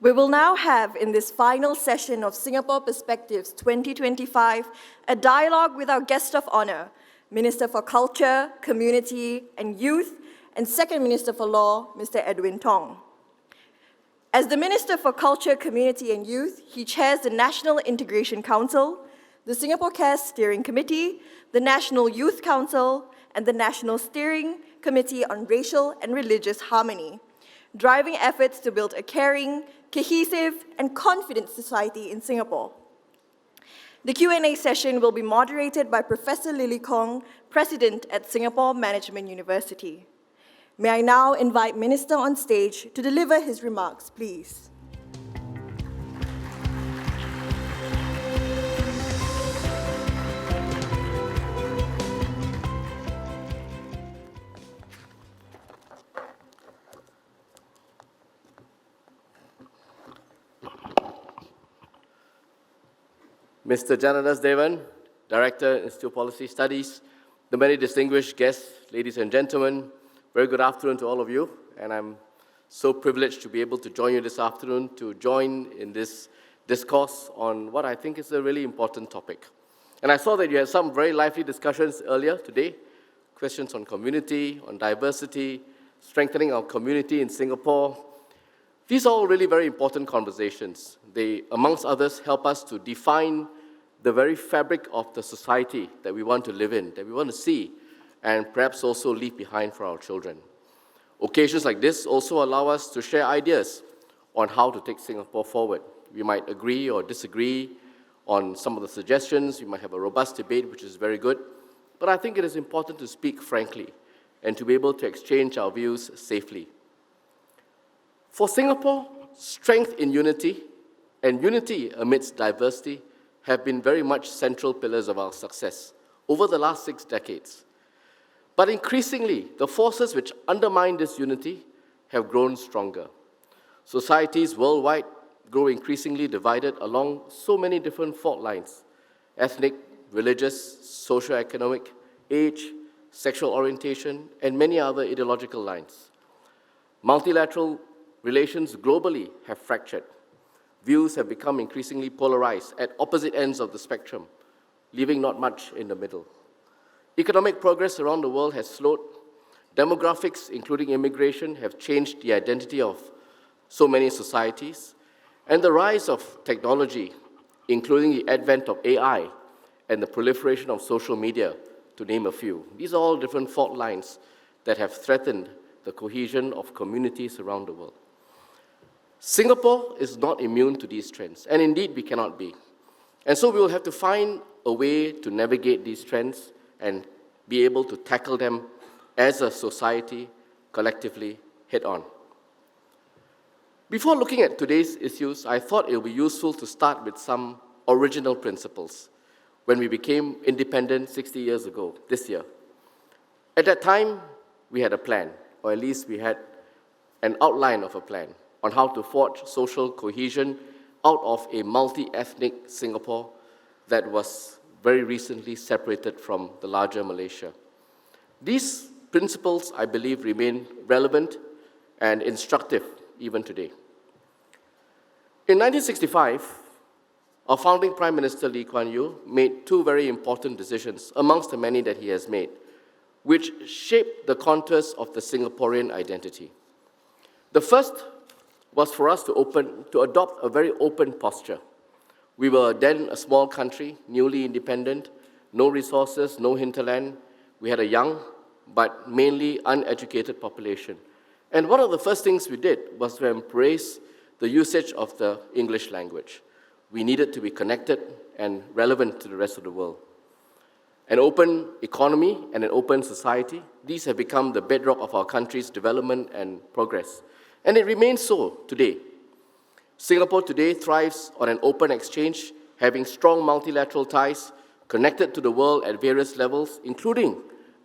We will now have, in this final session of Singapore Perspectives 2025, a dialogue with our guest of honor, Minister for Culture, Community and Youth, and Second Minister for Law, Mr. Edwin Tong. As the Minister for Culture, Community and Youth, he chairs the National Integration Council, the Singapore Cares Steering Committee, the National Youth Council, and the National Steering Committee on Racial and Religious Harmony, driving efforts to build a caring, cohesive, and confident society in Singapore. The Q&A session will be moderated by Professor Lily Kong, President at Singapore Management University. May I now invite Minister on stage to deliver his remarks, please. Mr. Janadas Devan, Director, Institute of Policy Studies, the many distinguished guests, ladies and gentlemen, very good afternoon to all of you, and I'm so privileged to be able to join you this afternoon to join in this discourse on what I think is a really important topic. And I saw that you had some very lively discussions earlier today, questions on community, on diversity, strengthening our community in Singapore. These are all really very important conversations. They, amongst others, help us to define the very fabric of the society that we want to live in, that we want to see, and perhaps also leave behind for our children. Occasions like this also allow us to share ideas on how to take Singapore forward. We might agree or disagree on some of the suggestions. We might have a robust debate, which is very good. But I think it is important to speak frankly and to be able to exchange our views safely. For Singapore, strength in unity and unity amidst diversity have been very much central pillars of our success over the last 6 decades. But increasingly, the forces which undermine this unity have grown stronger. Societies worldwide grow increasingly divided along so many different fault lines: ethnic, religious, socioeconomic, age, sexual orientation, and many other ideological lines. Multilateral relations globally have fractured. Views have become increasingly polarized at opposite ends of the spectrum, leaving not much in the middle. Economic progress around the world has slowed. Demographics, including immigration, have changed the identity of so many societies. And the rise of technology, including the advent of AI and the proliferation of social media, to name a few. These are all different fault lines that have threatened the cohesion of communities around the world. Singapore is not immune to these trends, and indeed we cannot be. And so we will have to find a way to navigate these trends and be able to tackle them as a society, collectively, head-on. Before looking at today's issues, I thought it would be useful to start with some original principles when we became independent 60 years ago, this year. At that time, we had a plan, or at least we had an outline of a plan on how to forge social cohesion out of a multi-ethnic Singapore that was very recently separated from the larger Malaysia. These principles, I believe, remain relevant and instructive even today. In 1965, our founding Prime Minister Lee Kuan Yew made 2 very important decisions, amongst the many that he has made, which shaped the contours of the Singaporean identity. The first was for us to adopt a very open posture. We were then a small country, newly independent, no resources, no hinterland. We had a young but mainly uneducated population. And one of the first things we did was to embrace the usage of the English language. We needed to be connected and relevant to the rest of the world. An open economy and an open society, these have become the bedrock of our country's development and progress. And it remains so today. Singapore today thrives on an open exchange, having strong multilateral ties, connected to the world at various levels, including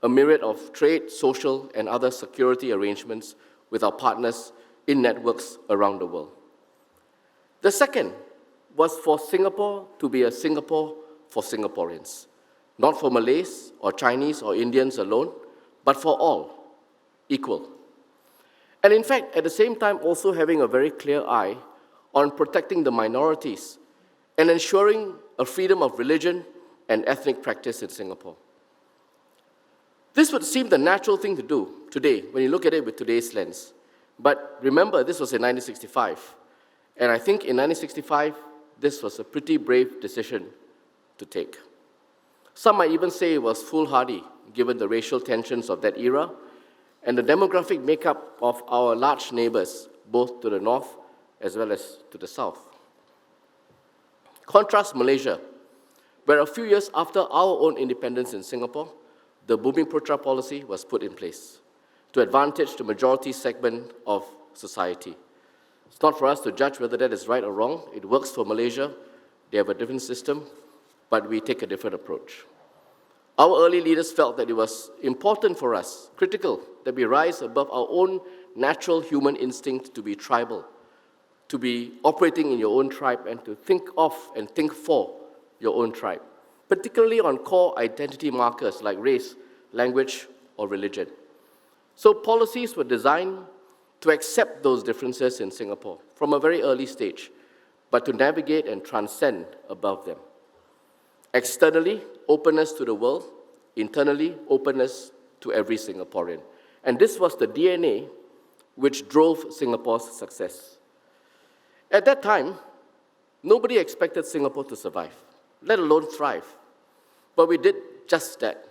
a myriad of trade, social, and other security arrangements with our partners in networks around the world. The second was for Singapore to be a Singapore for Singaporeans, not for Malays or Chinese or Indians alone, but for all, equal. And in fact, at the same time, also having a very clear eye on protecting the minorities and ensuring a freedom of religion and ethnic practice in Singapore. This would seem the natural thing to do today when you look at it with today's lens. But remember, this was in 1965. And I think in 1965, this was a pretty brave decision to take. Some might even say it was foolhardy, given the racial tensions of that era and the demographic makeup of our large neighbours, both to the north as well as to the south. Contrast Malaysia, where a few years after our own independence in Singapore, the Bumiputra policy was put in place to advantage the majority segment of society. It's not for us to judge whether that is right or wrong. It works for Malaysia. They have a different system, but we take a different approach. Our early leaders felt that it was important for us, critical, that we rise above our own natural human instinct to be tribal, to be operating in your own tribe and to think of and think for your own tribe, particularly on core identity markers like race, language, or religion. So policies were designed to accept those differences in Singapore from a very early stage, but to navigate and transcend above them. Externally, openness to the world. Internally, openness to every Singaporean. And this was the DNA which drove Singapore's success. At that time, nobody expected Singapore to survive, let alone thrive. But we did just that.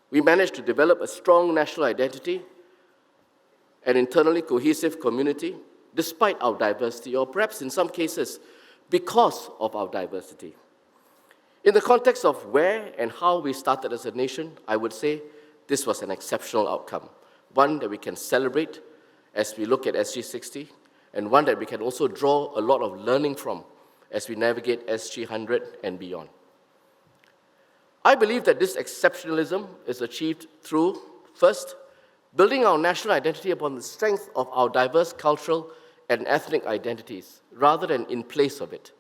We managed to develop a strong national identity, an internally cohesive community, despite our diversity, or perhaps in some cases, because of our diversity. In the context of where and how we started as a nation, I would say this was an exceptional outcome, one that we can celebrate as we look at SG60, and one that we can also draw a lot of learning from as we navigate SG100 and beyond. I believe that this exceptionalism is achieved through, first, building our national identity upon the strength of our diverse cultural and ethnic identities, rather than in place of it.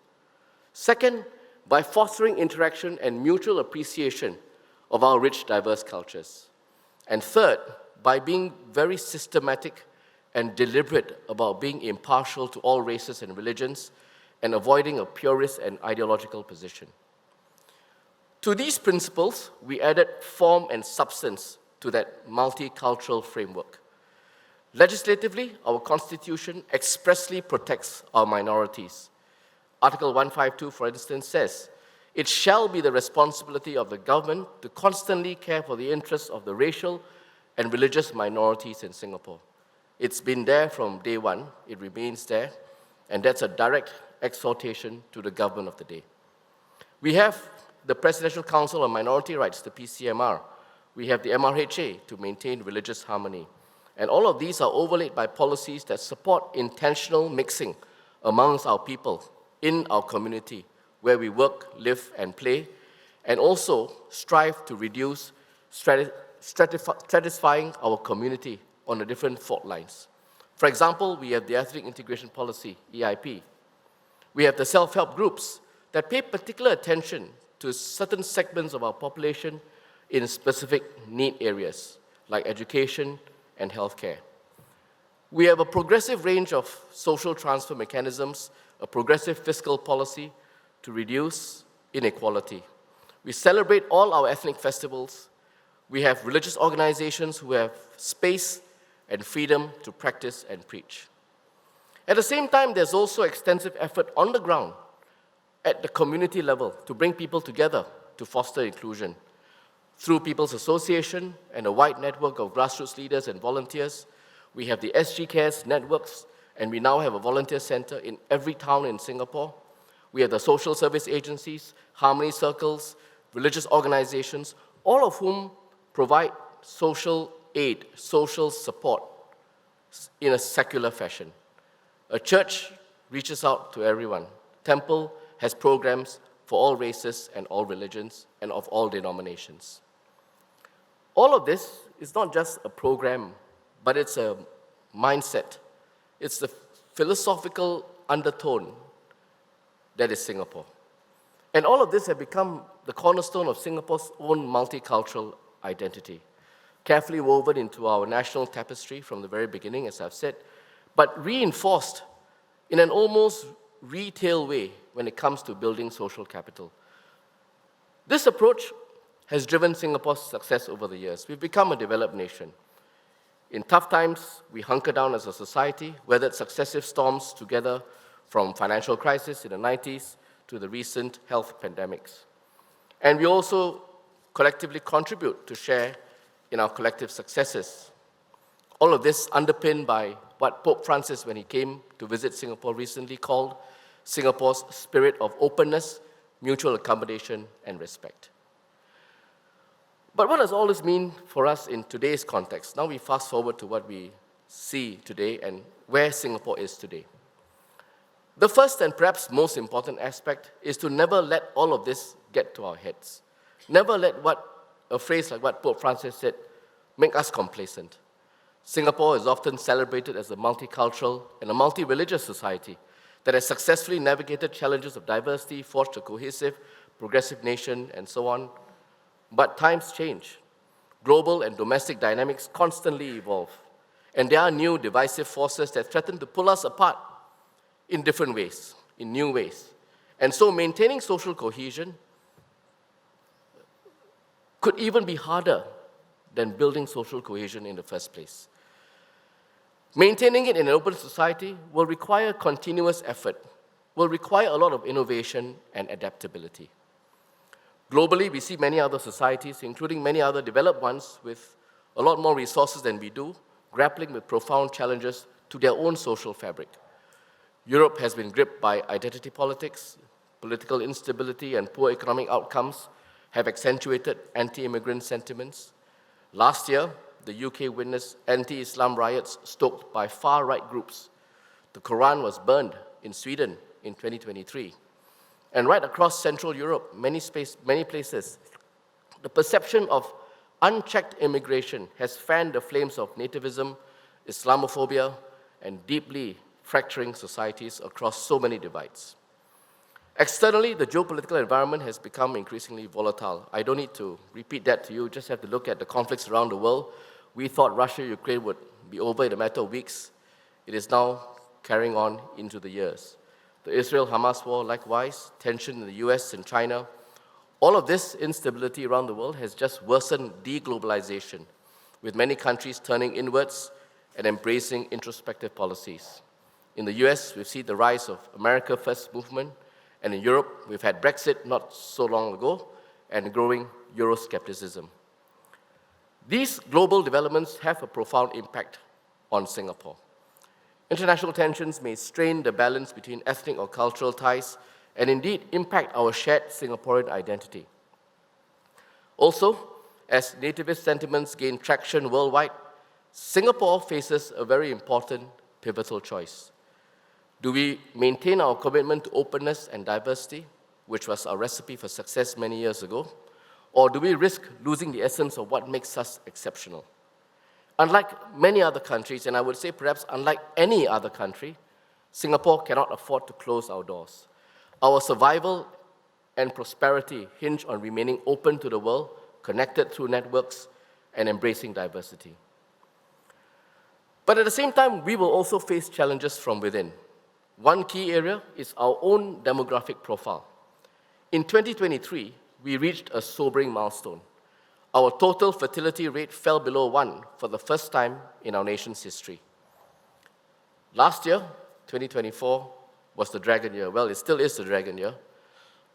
Second, by fostering interaction and mutual appreciation of our rich, diverse cultures. And third, by being very systematic and deliberate about being impartial to all races and religions and avoiding a purist and ideological position. To these principles, we added form and substance to that multicultural framework. Legislatively, our Constitution expressly protects our minorities. Article 152, for instance, says, "It shall be the responsibility of the government to constantly care for the interests of the racial and religious minorities in Singapore." It's been there from day one, it remains there, and that's a direct exhortation to the government of the day. We have the Presidential Council on Minority Rights, the PCMR. We have the MRHA to maintain religious harmony. And all of these are overlaid by policies that support intentional mixing amongst our people in our community, where we work, live, and play, and also strive to reduce stratifying our community on the different fault lines. For example, we have the Ethnic Integration Policy, EIP. We have the self-help groups that pay particular attention to certain segments of our population in specific need areas, like education and healthcare. We have a progressive range of social transfer mechanisms, a progressive fiscal policy to reduce inequality. We celebrate all our ethnic festivals. We have religious organizations who have space and freedom to practice and preach. At the same time, there's also extensive effort on the ground at the community level to bring people together to foster inclusion. Through People's Association and a wide network of grassroots leaders and volunteers, we have the SG Cares networks, and we now have a volunteer center in every town in Singapore. We have the social service agencies, harmony circles, religious organizations, all of whom provide social aid, social support in a secular fashion. A church reaches out to everyone. Temple has programs for all races and all religions and of all denominations. All of this is not just a program, but it's a mindset. It's the philosophical undertone that is Singapore. And all of this has become the cornerstone of Singapore's own multicultural identity, carefully woven into our national tapestry from the very beginning, as I've said, but reinforced in an almost retail way when it comes to building social capital. This approach has driven Singapore's success over the years. We've become a developed nation. In tough times, we hunker down as a society, weathered successive storms together, from financial crisis in the 90s to the recent health pandemics. And we also collectively contribute to share in our collective successes. All of this underpinned by what Pope Francis, when he came to visit Singapore recently, called Singapore's spirit of openness, mutual accommodation, and respect. But what does all this mean for us in today's context? Now we fast forward to what we see today and where Singapore is today. The first and perhaps most important aspect is to never let all of this get to our heads. Never let a phrase like what Pope Francis said make us complacent. Singapore is often celebrated as a multicultural and a multi-religious society that has successfully navigated challenges of diversity, forged a cohesive, progressive nation, and so on. But times change. Global and domestic dynamics constantly evolve, and there are new divisive forces that threaten to pull us apart in different ways, in new ways. And so maintaining social cohesion could even be harder than building social cohesion in the first place. Maintaining it in an open society will require continuous effort, will require a lot of innovation and adaptability. Globally, we see many other societies, including many other developed ones, with a lot more resources than we do, grappling with profound challenges to their own social fabric. Europe has been gripped by identity politics, political instability, and poor economic outcomes have accentuated anti-immigrant sentiments. Last year, the UK witnessed anti-Islam riots stoked by far-right groups. The Quran was burned in Sweden in 2023. And right across Central Europe, many places, the perception of unchecked immigration has fanned the flames of nativism, Islamophobia, and deeply fracturing societies across so many divides. Externally, the geopolitical environment has become increasingly volatile. I don't need to repeat that to you, just have to look at the conflicts around the world. We thought Russia-Ukraine would be over in a matter of weeks. It is now carrying on into the years. The Israel-Hamas war, likewise, tension in the US and China. All of this instability around the world has just worsened deglobalization, with many countries turning inwards and embracing introspective policies. In the US, we've seen the rise of America First movement, and in Europe, we've had Brexit not so long ago, and growing Euroscepticism. These global developments have a profound impact on Singapore. International tensions may strain the balance between ethnic or cultural ties and indeed impact our shared Singaporean identity. Also, as nativist sentiments gain traction worldwide, Singapore faces a very important pivotal choice. Do we maintain our commitment to openness and diversity, which was our recipe for success many years ago, or do we risk losing the essence of what makes us exceptional? Unlike many other countries, and I would say perhaps unlike any other country, Singapore cannot afford to close our doors. Our survival and prosperity hinge on remaining open to the world, connected through networks, and embracing diversity. But at the same time, we will also face challenges from within. One key area is our own demographic profile. In 2023, we reached a sobering milestone. Our total fertility rate fell below 1 for the first time in our nation's history. Last year, 2024, was the dragon year. Well, it still is the dragon year.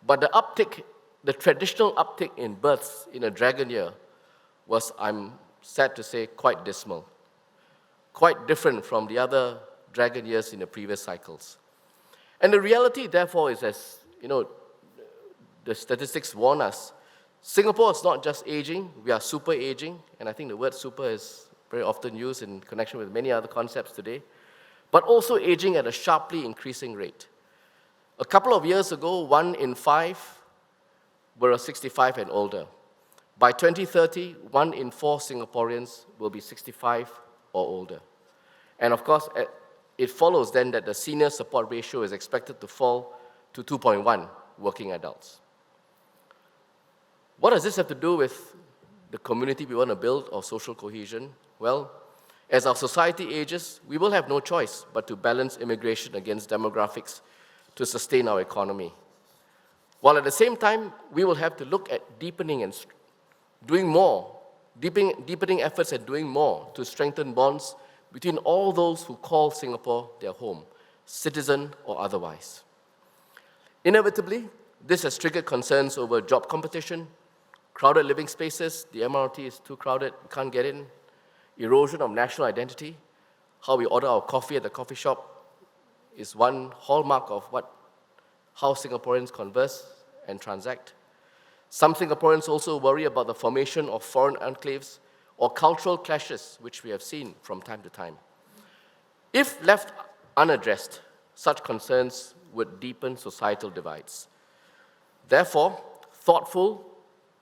But the traditional uptick in births in a dragon year was, I'm sad to say, quite dismal. Quite different from the other dragon years in the previous cycles. And the reality, therefore, is, as you know, the statistics warn us, Singapore is not just aging, we are super aging, and I think the word super is very often used in connection with many other concepts today, but also aging at a sharply increasing rate. A couple of years ago, 1 in 5 were 65 and older. By 2030, 1 in 4 Singaporeans will be 65 or older. And of course, it follows then that the senior support ratio is expected to fall to 2.1 working adults. What does this have to do with the community we want to build or social cohesion? Well, as our society ages, we will have no choice but to balance immigration against demographics to sustain our economy. While at the same time, we will have to look at deepening and doing more, deepening efforts at doing more to strengthen bonds between all those who call Singapore their home, citizen or otherwise. Inevitably, this has triggered concerns over job competition, crowded living spaces, the MRT is too crowded, we can't get in, erosion of national identity, how we order our coffee at the coffee shop is one hallmark of how Singaporeans converse and transact. Some Singaporeans also worry about the formation of foreign enclaves or cultural clashes, which we have seen from time to time. If left unaddressed, such concerns would deepen societal divides. Therefore, thoughtful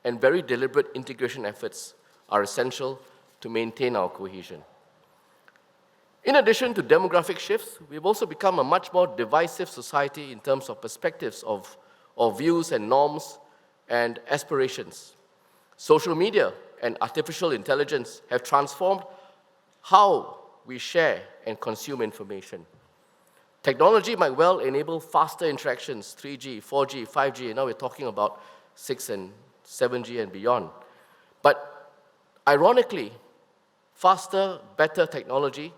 and very deliberate integration efforts are essential to maintain our cohesion. In addition to demographic shifts, we've also become a much more divisive society in terms of perspectives of views and norms and aspirations. Social media and artificial intelligence have transformed how we share and consume information. Technology might well enable faster interactions, 3G, 4G, 5G, and now we're talking about 6 and 7G and beyond. But ironically, faster, better technology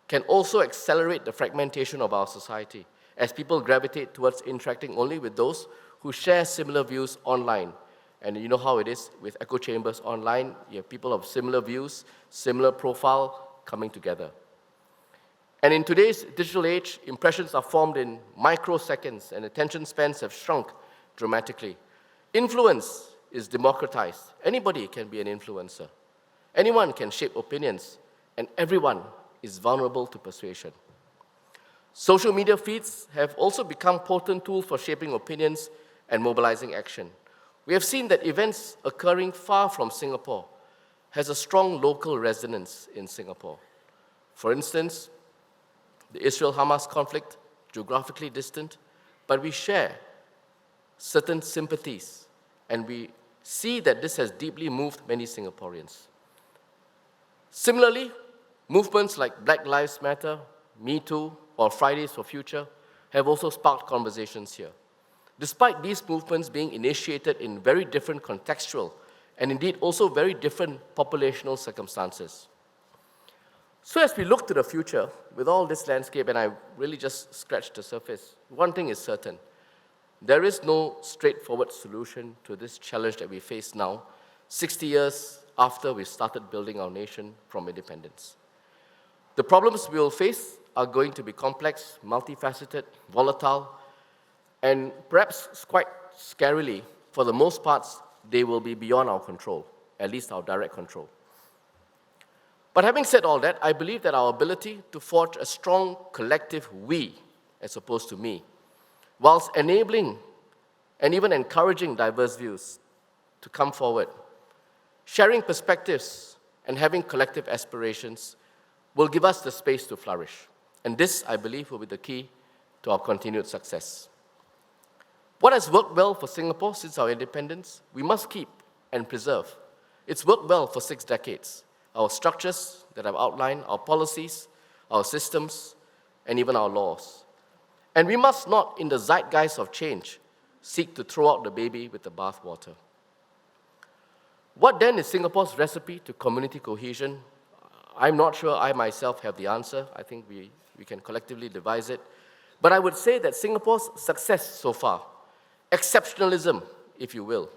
can also accelerate the fragmentation of our society as people gravitate towards interacting only with those who share similar views online. And you know how it is with echo chambers online. You have people of similar views, similar profile coming together. And in today's digital age, impressions are formed in microseconds and attention spans have shrunk dramatically. Influence is democratized. Anybody can be an influencer. Anyone can shape opinions, and everyone is vulnerable to persuasion. Social media feeds have also become potent tools for shaping opinions and mobilizing action. We have seen that events occurring far from Singapore has a strong local resonance in Singapore. For instance, the Israel-Hamas conflict, geographically distant, but we share certain sympathies, and we see that this has deeply moved many Singaporeans. Similarly, movements like Black Lives Matter, Me Too, or Fridays for Future have also sparked conversations here. Despite these movements being initiated in very different contextual and indeed also very different populational circumstances. So as we look to the future, with all this landscape, and I really just scratched the surface, one thing is certain. There is no straightforward solution to this challenge that we face now, 60 years after we started building our nation from independence. The problems we will face are going to be complex, multifaceted, volatile, and perhaps quite scarily, for the most parts, they will be beyond our control, at least our direct control. But having said all that, I believe that our ability to forge a strong collective we, as opposed to me, whilst enabling and even encouraging diverse views to come forward, sharing perspectives and having collective aspirations will give us the space to flourish. And this, I believe, will be the key to our continued success. What has worked well for Singapore since our independence, we must keep and preserve. It's worked well for 6 decades. Our structures that I've outlined, our policies, our systems, and even our laws. And we must not, in the zeitgeist of change, seek to throw out the baby with the bathwater. What then is Singapore's recipe to community cohesion? I'm not sure I myself have the answer. I think we can collectively devise it. But I would say that Singapore's success so far, exceptionalism, if you will,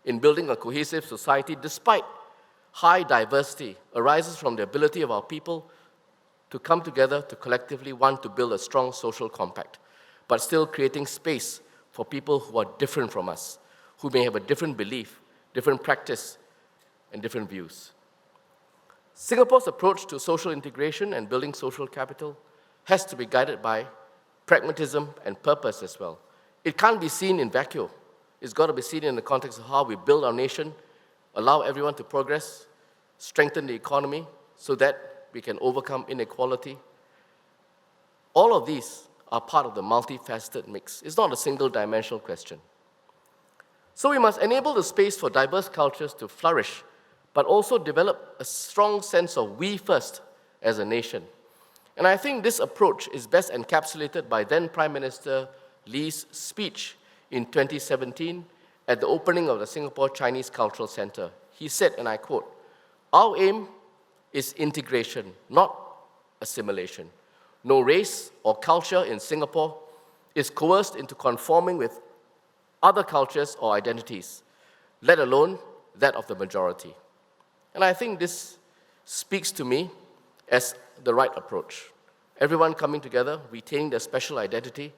in building a cohesive society despite high diversity, arises from the ability of our people to come together to collectively want to build a strong social compact, but still creating space for people who are different from us, who may have a different belief, different practice, and different views. Singapore's approach to social integration and building social capital has to be guided by pragmatism and purpose as well. It can't be seen in vacuum. It's got to be seen in the context of how we build our nation, allow everyone to progress, strengthen the economy so that we can overcome inequality. All of these are part of the multifaceted mix. It's not a single-dimensional question. So we must enable the space for diverse cultures to flourish, but also develop a strong sense of we first as a nation. And I think this approach is best encapsulated by then Prime Minister Lee's speech in 2017 at the opening of the Singapore Chinese Cultural Center. He said, and I quote, "Our aim is integration, not assimilation. No race or culture in Singapore is coerced into conforming with other cultures or identities, let alone that of the majority." And I think this speaks to me as the right approach. Everyone coming together, retaining their special identity,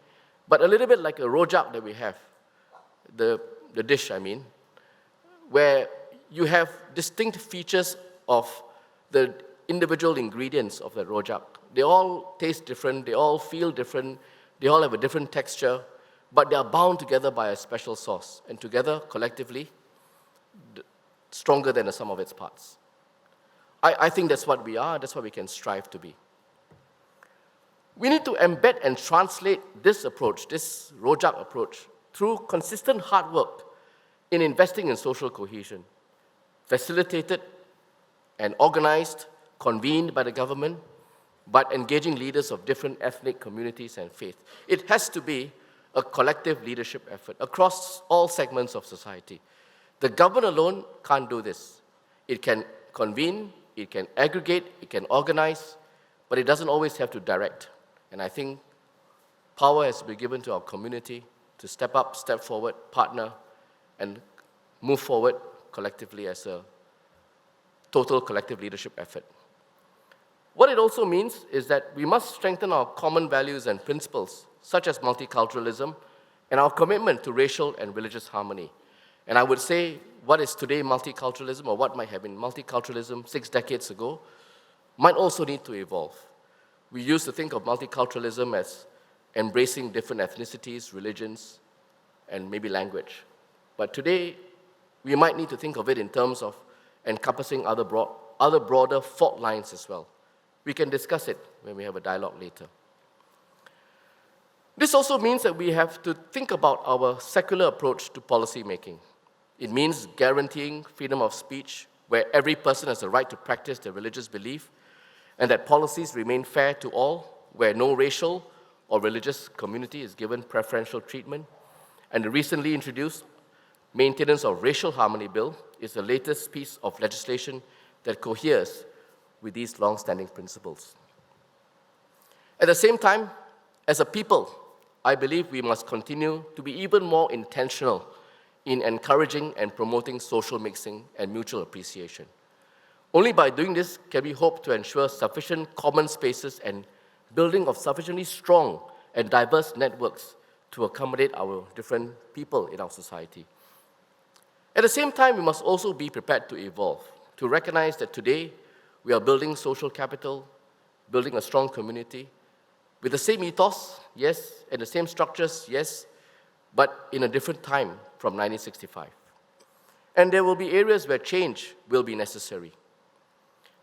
but a little bit like a rojak that we have, the dish, I mean, where you have distinct features of the individual ingredients of the rojak. They all taste different, they all feel different, they all have a different texture, but they are bound together by a special sauce, and together, collectively, stronger than the sum of its parts. I think that's what we are, that's what we can strive to be. We need to embed and translate this approach, this rojak approach, through consistent hard work in investing in social cohesion, facilitated and organized, convened by the government, but engaging leaders of different ethnic communities and faith. It has to be a collective leadership effort across all segments of society. The government alone can't do this. It can convene, it can aggregate, it can organize, but it doesn't always have to direct. And I think power has to be given to our community to step up, step forward, partner, and move forward collectively as a total collective leadership effort. What it also means is that we must strengthen our common values and principles, such as multiculturalism, and our commitment to racial and religious harmony. And I would say what is today multiculturalism, or what might have been multiculturalism 6 decades ago, might also need to evolve. We used to think of multiculturalism as embracing different ethnicities, religions, and maybe language. But today, we might need to think of it in terms of encompassing other broader fault lines as well. We can discuss it when we have a dialogue later. This also means that we have to think about our secular approach to policy making. It means guaranteeing freedom of speech, where every person has the right to practice their religious belief, and that policies remain fair to all, where no racial or religious community is given preferential treatment. And the recently introduced Maintenance of Racial Harmony Bill is the latest piece of legislation that coheres with these long-standing principles. At the same time, as a people, I believe we must continue to be even more intentional in encouraging and promoting social mixing and mutual appreciation. Only by doing this can we hope to ensure sufficient common spaces and building of sufficiently strong and diverse networks to accommodate our different people in our society. At the same time, we must also be prepared to evolve, to recognize that today we are building social capital, building a strong community, with the same ethos, yes, and the same structures, yes, but in a different time from 1965. And there will be areas where change will be necessary.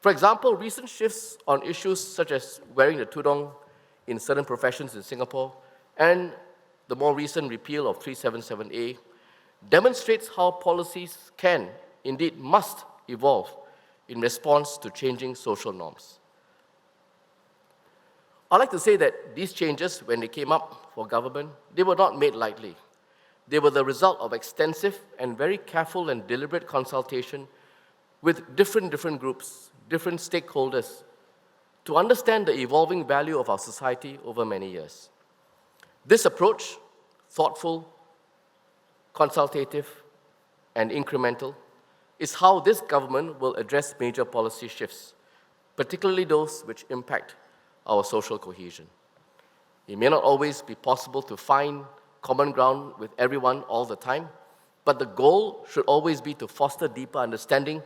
For example, recent shifts on issues such as wearing the tudong in certain professions in Singapore and the more recent repeal of 377A demonstrates how policies can, indeed must, evolve in response to changing social norms. I'd like to say that these changes, when they came up for government, they were not made lightly. They were the result of extensive and very careful and deliberate consultation with different groups, different stakeholders, to understand the evolving value of our society over many years. This approach, thoughtful, consultative, and incremental, is how this government will address major policy shifts, particularly those which impact our social cohesion. It may not always be possible to find common ground with everyone all the time, but the goal should always be to foster deeper understanding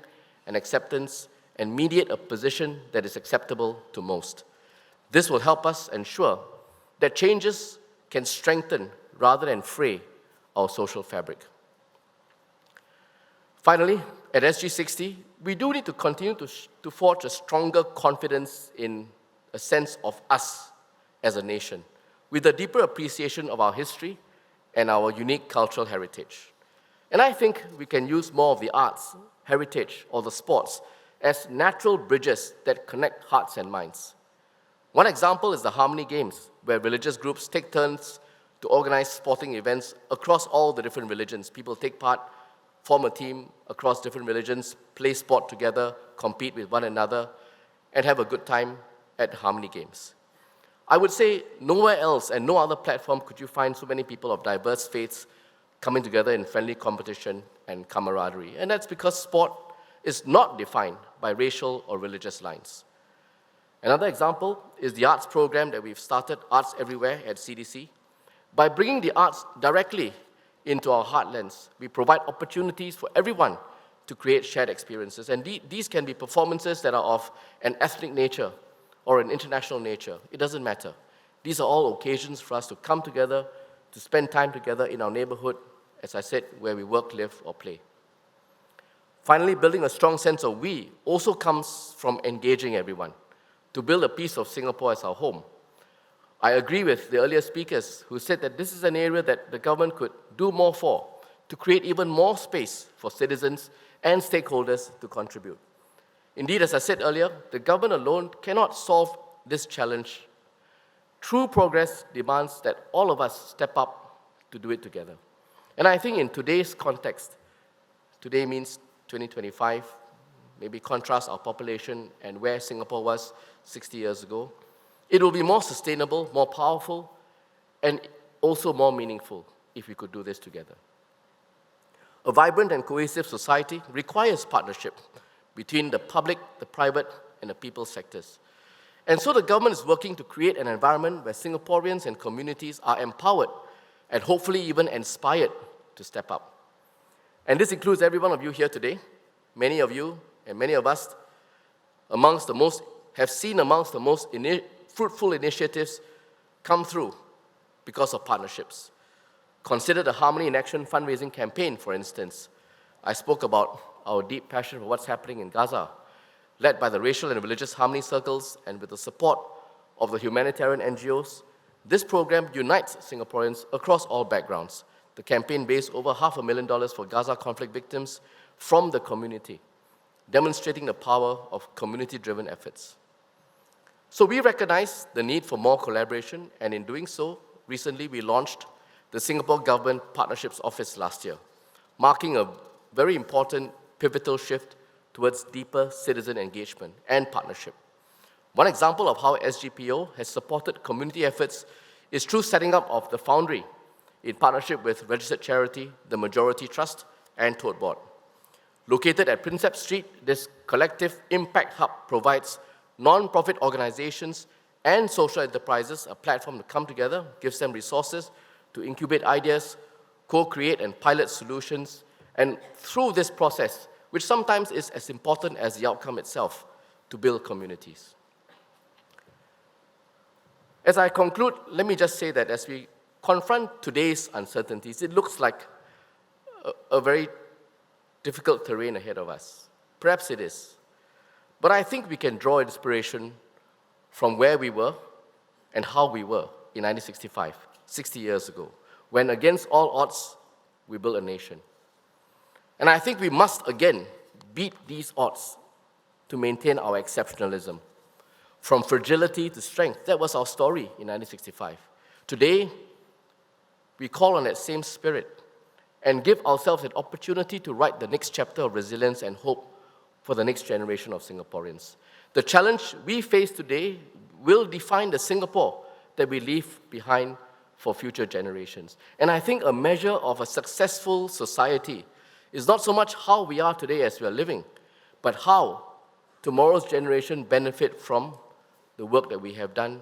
and acceptance and mediate a position that is acceptable to most. This will help us ensure that changes can strengthen rather than fray our social fabric. Finally, at SG60, we do need to continue to forge a stronger confidence in a sense of us as a nation, with a deeper appreciation of our history and our unique cultural heritage. And I think we can use more of the arts, heritage, or the sports as natural bridges that connect hearts and minds. One example is the Harmony Games, where religious groups take turns to organize sporting events across all the different religions. People take part, form a team across different religions, play sport together, compete with one another, and have a good time at Harmony Games. I would say nowhere else and no other platform could you find so many people of diverse faiths coming together in friendly competition and camaraderie. And that's because sport is not defined by racial or religious lines. Another example is the arts program that we've started, Arts Everywhere at CDC. By bringing the arts directly into our heartlands, we provide opportunities for everyone to create shared experiences. And these can be performances that are of an ethnic nature or an international nature. It doesn't matter. These are all occasions for us to come together, to spend time together in our neighborhood, as I said, where we work, live, or play. Finally, building a strong sense of we also comes from engaging everyone to build a piece of Singapore as our home. I agree with the earlier speakers who said that this is an area that the government could do more for, to create even more space for citizens and stakeholders to contribute. Indeed, as I said earlier, the government alone cannot solve this challenge. True progress demands that all of us step up to do it together. And I think in today's context, today means 2025, maybe contrast our population and where Singapore was 60 years ago, it will be more sustainable, more powerful, and also more meaningful if we could do this together. A vibrant and cohesive society requires partnership between the public, the private, and the people sectors. And so the government is working to create an environment where Singaporeans and communities are empowered and hopefully even inspired to step up. And this includes every one of you here today. Many of you and many of us have seen amongst the most fruitful initiatives come through because of partnerships. Consider the Harmony in Action fundraising campaign, for instance. I spoke about our deep passion for what's happening in Gaza, led by the racial and religious harmony circles and with the support of the humanitarian NGOs. This program unites Singaporeans across all backgrounds. The campaign raised over $500,000 for Gaza conflict victims from the community, demonstrating the power of community-driven efforts. So we recognize the need for more collaboration, and in doing so, recently we launched the Singapore Government Partnerships Office last year, marking a very important pivotal shift towards deeper citizen engagement and partnership. One example of how SGPO has supported community efforts is through setting up of the Foundry in partnership with registered charity, the Majority Trust, and Tote Board. Located at Prinsep Street, this collective impact hub provides non-profit organizations and social enterprises a platform to come together, gives them resources to incubate ideas, co-create and pilot solutions, and through this process, which sometimes is as important as the outcome itself, to build communities. As I conclude, let me just say that as we confront today's uncertainties, it looks like a very difficult terrain ahead of us. Perhaps it is. But I think we can draw inspiration from where we were and how we were in 1965, 60 years ago, when against all odds, we built a nation. And I think we must again beat these odds to maintain our exceptionalism. From fragility to strength, that was our story in 1965. Today, we call on that same spirit and give ourselves an opportunity to write the next chapter of resilience and hope for the next generation of Singaporeans. The challenge we face today will define the Singapore that we leave behind for future generations. And I think a measure of a successful society is not so much how we are today as we are living, but how tomorrow's generation benefit from the work that we have done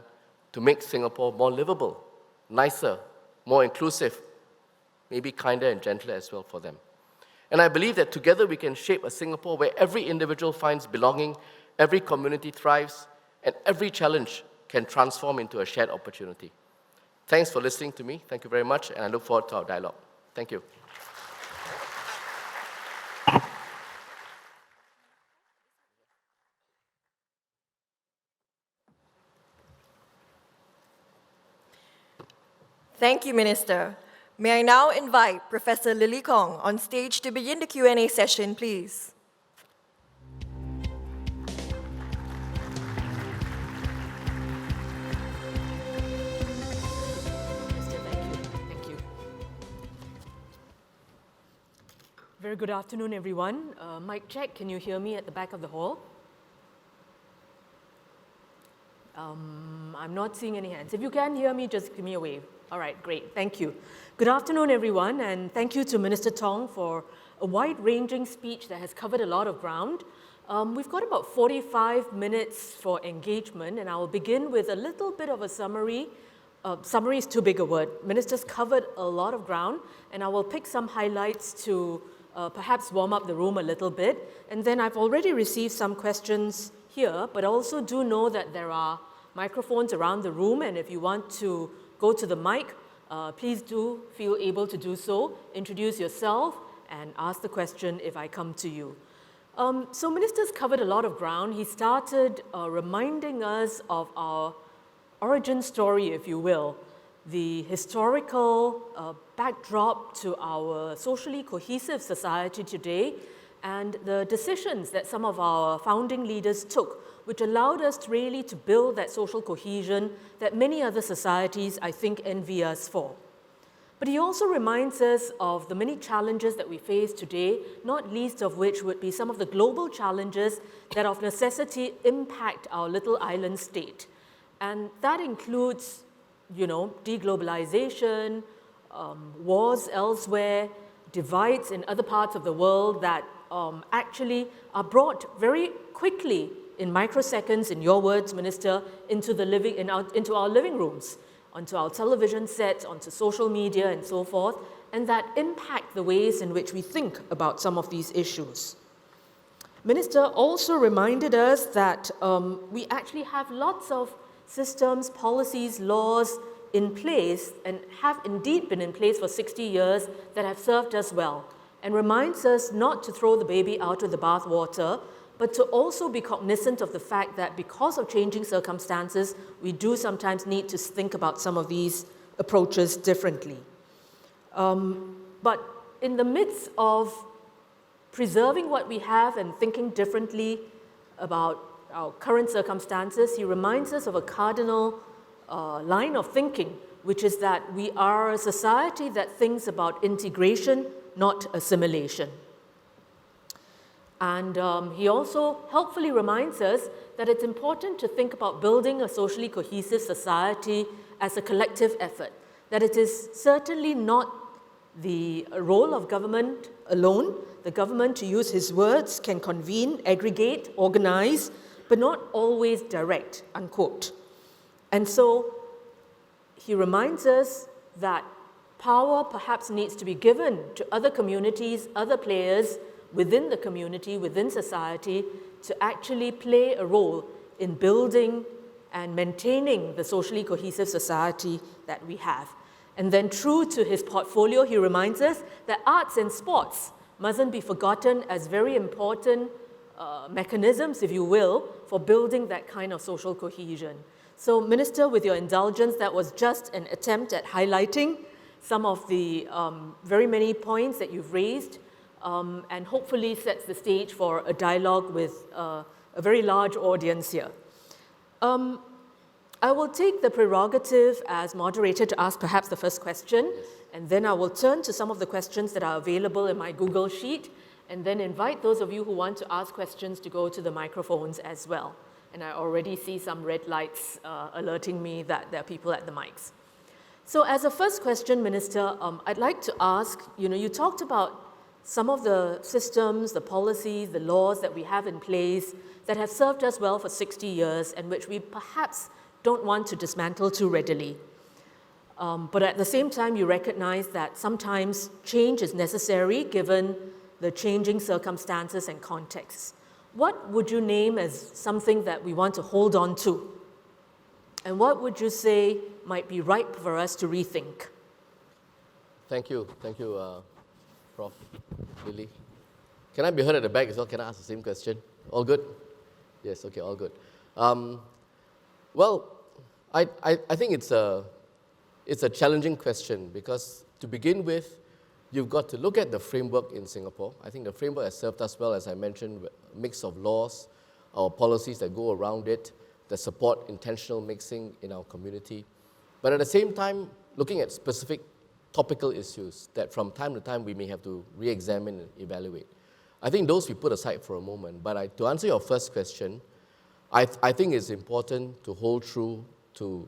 to make Singapore more livable, nicer, more inclusive, maybe kinder and gentler as well for them. And I believe that together we can shape a Singapore where every individual finds belonging, every community thrives, and every challenge can transform into a shared opportunity. Thanks for listening to me. Thank you very much, and I look forward to our dialogue. Thank you. Thank you, Minister. May I now invite Professor Lily Kong on stage to begin the Q&A session, please. Minister, thank you. Very good afternoon, everyone. Mic check, can you hear me at the back of the hall? I'm not seeing any hands. If you can hear me, just give me a wave. All right, great, thank you. Good afternoon, everyone, and thank you to Minister Tong for a wide-ranging speech that has covered a lot of ground. We've got about 45 minutes for engagement, and I will begin with a little bit of a summary. Summary is too big a word. Minister's covered a lot of ground, and I will pick some highlights to perhaps warm up the room a little bit. And then I've already received some questions here, but I also do know that there are microphones around the room, and if you want to go to the mic, please do feel able to do so. Introduce yourself and ask the question if I come to you. So Minister's covered a lot of ground. He started reminding us of our origin story, if you will, the historical backdrop to our socially cohesive society today, and the decisions that some of our founding leaders took, which allowed us really to build that social cohesion that many other societies, I think, envy us for. But he also reminds us of the many challenges that we face today, not least of which would be some of the global challenges that of necessity impact our little island state. And that includes, deglobalization, wars elsewhere, divides in other parts of the world that actually are brought very quickly in microseconds, in your words, Minister, into our living rooms, onto our television sets, onto social media and so forth, and that impact the ways in which we think about some of these issues. Minister also reminded us that we actually have lots of systems, policies, laws in place, and have indeed been in place for 60 years that have served us well, and reminds us not to throw the baby out with the bathwater, but to also be cognizant of the fact that because of changing circumstances, we do sometimes need to think about some of these approaches differently. But in the midst of preserving what we have and thinking differently about our current circumstances, he reminds us of a cardinal line of thinking, which is that we are a society that thinks about integration, not assimilation. And he also helpfully reminds us that it's important to think about building a socially cohesive society as a collective effort, that it is certainly not the role of government alone. The government, to use his words, can convene, aggregate, organize, but not always direct, unquote. And so he reminds us that power perhaps needs to be given to other communities, other players within the community, within society, to actually play a role in building and maintaining the socially cohesive society that we have. And then true to his portfolio, he reminds us that arts and sports mustn't be forgotten as very important mechanisms, if you will, for building that kind of social cohesion. So, Minister, with your indulgence, that was just an attempt at highlighting some of the very many points that you've raised, and hopefully sets the stage for a dialogue with a very large audience here. I will take the prerogative as moderator to ask perhaps the first question, and then I will turn to some of the questions that are available in my Google Sheet, and then invite those of you who want to ask questions to go to the microphones as well. And I already see some red lights alerting me that there are people at the mics. So as a first question, Minister, I'd like to ask, you talked about some of the systems, the policies, the laws that we have in place that have served us well for 60 years and which we perhaps don't want to dismantle too readily. But at the same time, you recognize that sometimes change is necessary given the changing circumstances and contexts. What would you name as something that we want to hold on to? And what would you say might be ripe for us to rethink? Thank you, Prof. Lily. Can I be heard at the back as well? Can I ask the same question? All good? Yes, okay, all good. Well, I think it's a challenging question because to begin with, you've got to look at the framework in Singapore. I think the framework has served us well, as I mentioned, a mix of laws, our policies that go around it, that support intentional mixing in our community. But at the same time, looking at specific topical issues that from time to time we may have to re-examine and evaluate. I think those we put aside for a moment, but to answer your first question, I think it's important to hold true to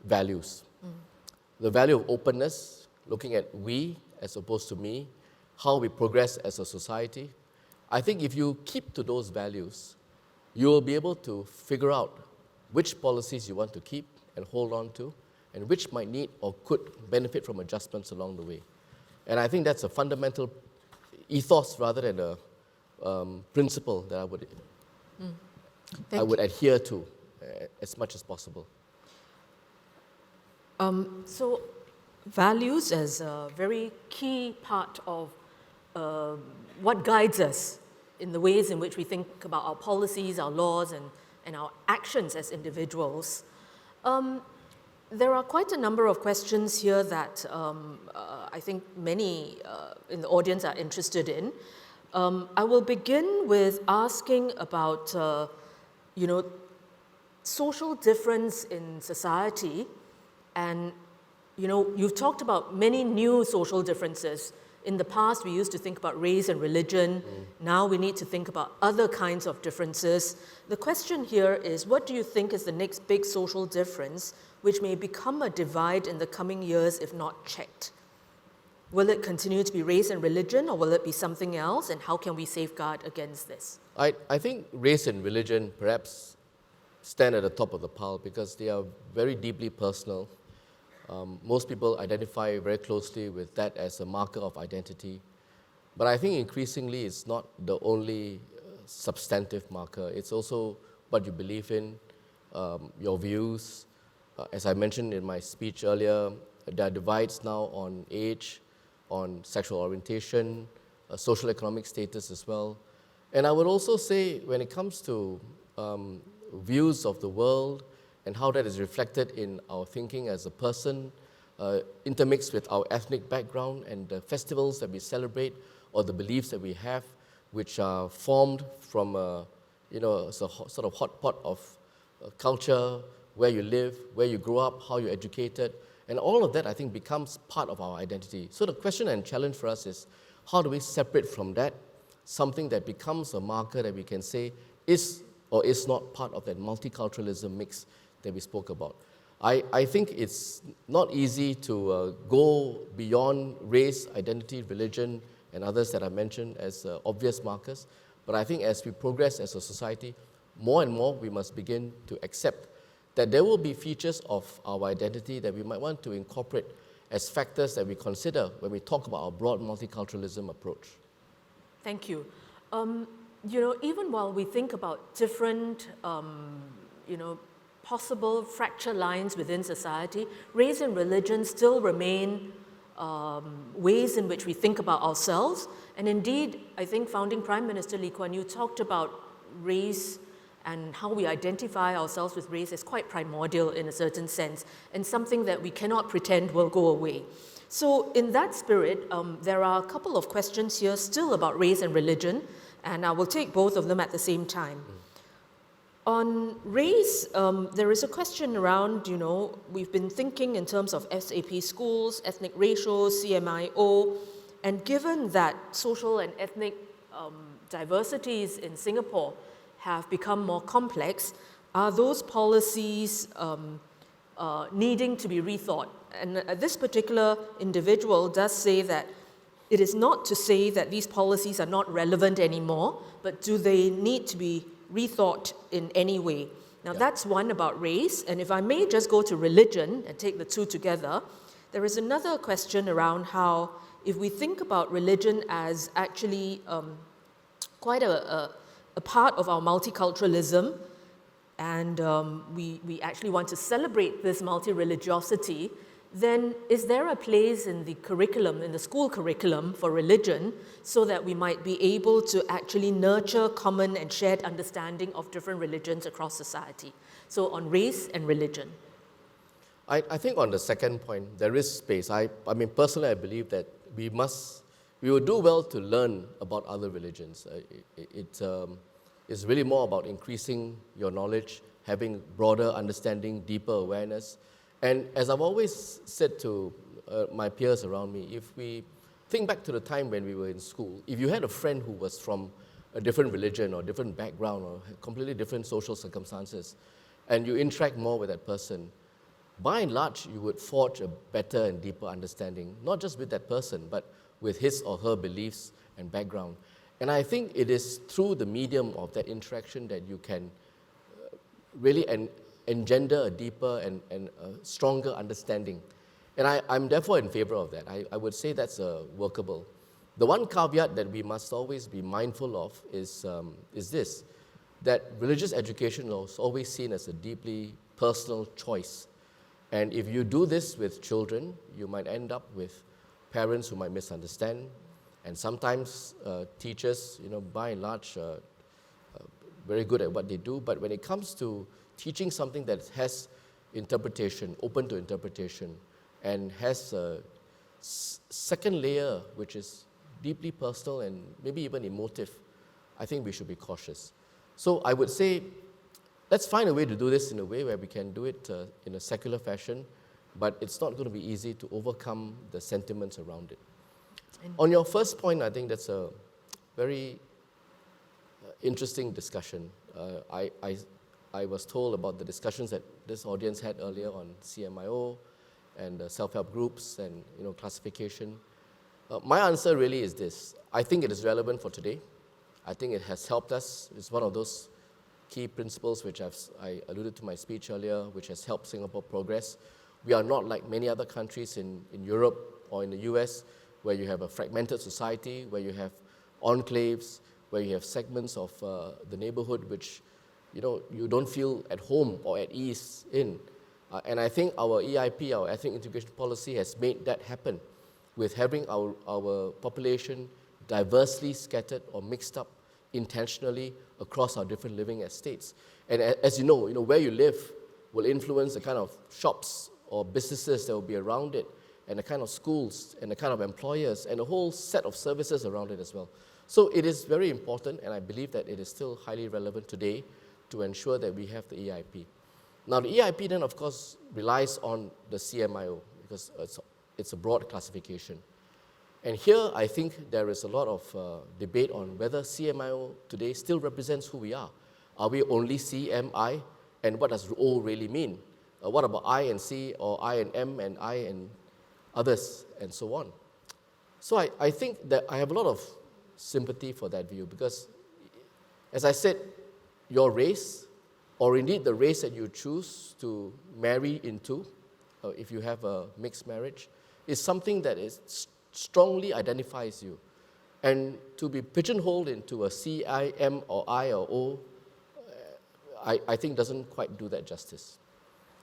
values. The value of openness, looking at we as opposed to me, how we progress as a society. I think if you keep to those values, you will be able to figure out which policies you want to keep and hold on to, and which might need or could benefit from adjustments along the way. And I think that's a fundamental ethos rather than a principle that I would adhere to as much as possible. So values as a very key part of what guides us in the ways in which we think about our policies, our laws, and our actions as individuals. There are quite a number of questions here that I think many in the audience are interested in. I will begin with asking about, social difference in society. And, you've talked about many new social differences. In the past, we used to think about race and religion. Now we need to think about other kinds of differences. The question here is, what do you think is the next big social difference which may become a divide in the coming years if not checked? Will it continue to be race and religion, or will it be something else? And how can we safeguard against this? I think race and religion perhaps stand at the top of the pile because they are very deeply personal. Most people identify very closely with that as a marker of identity. But I think increasingly it's not the only substantive marker. It's also what you believe in, your views. As I mentioned in my speech earlier, there are divides now on age, on sexual orientation, social economic status as well. And I would also say when it comes to views of the world, and how that is reflected in our thinking as a person, intermixed with our ethnic background and the festivals that we celebrate or the beliefs that we have, which are formed from a sort of hot pot of culture, where you live, where you grow up, how you're educated, and all of that I think becomes part of our identity. So the question and challenge for us is, how do we separate from that something that becomes a marker that we can say is or is not part of that multiculturalism mix that we spoke about. I think it's not easy to go beyond race, identity, religion, and others that I mentioned as obvious markers. But I think as we progress as a society, more and more we must begin to accept that there will be features of our identity that we might want to incorporate as factors that we consider when we talk about our broad multiculturalism approach. Thank you. Even while we think about different, possible fracture lines within society, race and religion still remain ways in which we think about ourselves. And indeed, I think founding Prime Minister Lee Kuan Yew talked about race and how we identify ourselves with race as quite primordial in a certain sense, and something that we cannot pretend will go away. So in that spirit, there are a couple of questions here still about race and religion, and I will take both of them at the same time. On race, there is a question around, we've been thinking in terms of SAP schools, ethnic ratios, CMIO, and given that social and ethnic diversities in Singapore have become more complex, are those policies needing to be rethought? And this particular individual does say that it is not to say that these policies are not relevant anymore, but do they need to be rethought in any way? Now, that's one about race, and if I may just go to religion and take the two together, there is another question around how, if we think about religion as actually quite a part of our multiculturalism, and we actually want to celebrate this multi-religiosity, then is there a place in the curriculum, in the school curriculum for religion, so that we might be able to actually nurture common and shared understanding of different religions across society? So on race and religion. I think on the second point, there is space. I mean, personally, I believe that we will do well to learn about other religions. It's really more about increasing your knowledge, having broader understanding, deeper awareness. And as I've always said to my peers around me, if we think back to the time when we were in school, if you had a friend who was from a different religion or different background or completely different social circumstances, and you interact more with that person, by and large, you would forge a better and deeper understanding, not just with that person, but with his or her beliefs and background. And I think it is through the medium of that interaction that you can really engender a deeper and a stronger understanding. And I'm therefore in favor of that. I would say that's workable. The one caveat that we must always be mindful of is this, that religious education is always seen as a deeply personal choice. And if you do this with children, you might end up with parents who might misunderstand, and sometimes teachers, by and large, very good at what they do. But when it comes to teaching something that has interpretation, open to interpretation, and has a second layer, which is deeply personal and maybe even emotive, I think we should be cautious. So I would say, let's find a way to do this in a way where we can do it in a secular fashion, but it's not going to be easy to overcome the sentiments around it. On your first point, I think that's a very interesting discussion. I was told about the discussions that this audience had earlier on CMIO and self-help groups and classification. My answer really is this. I think it is relevant for today. I think it has helped us. It's one of those key principles which I alluded to in my speech earlier, which has helped Singapore progress. We are not like many other countries in Europe or in the US, where you have a fragmented society, where you have enclaves, where you have segments of the neighborhood which you don't feel at home or at ease in. And I think our EIP, our ethnic integration policy, has made that happen with having our population diversely scattered or mixed up intentionally across our different living estates. And as you know, where you live will influence the kind of shops or businesses that will be around it, and the kind of schools and the kind of employers and a whole set of services around it as well. So it is very important, and I believe that it is still highly relevant today to ensure that we have the EIP. Now the EIP then of course relies on the CMIO because it's a broad classification. And here I think there is a lot of debate on whether CMIO today still represents who we are. Are we only CMI, and what does O really mean? What about I and C, or I and M, and I and others, and so on? So I think that I have a lot of sympathy for that view because, as I said, your race, or indeed the race that you choose to marry into, if you have a mixed marriage, is something that strongly identifies you. And to be pigeonholed into a C, I, M, or I, or O, I think doesn't quite do that justice.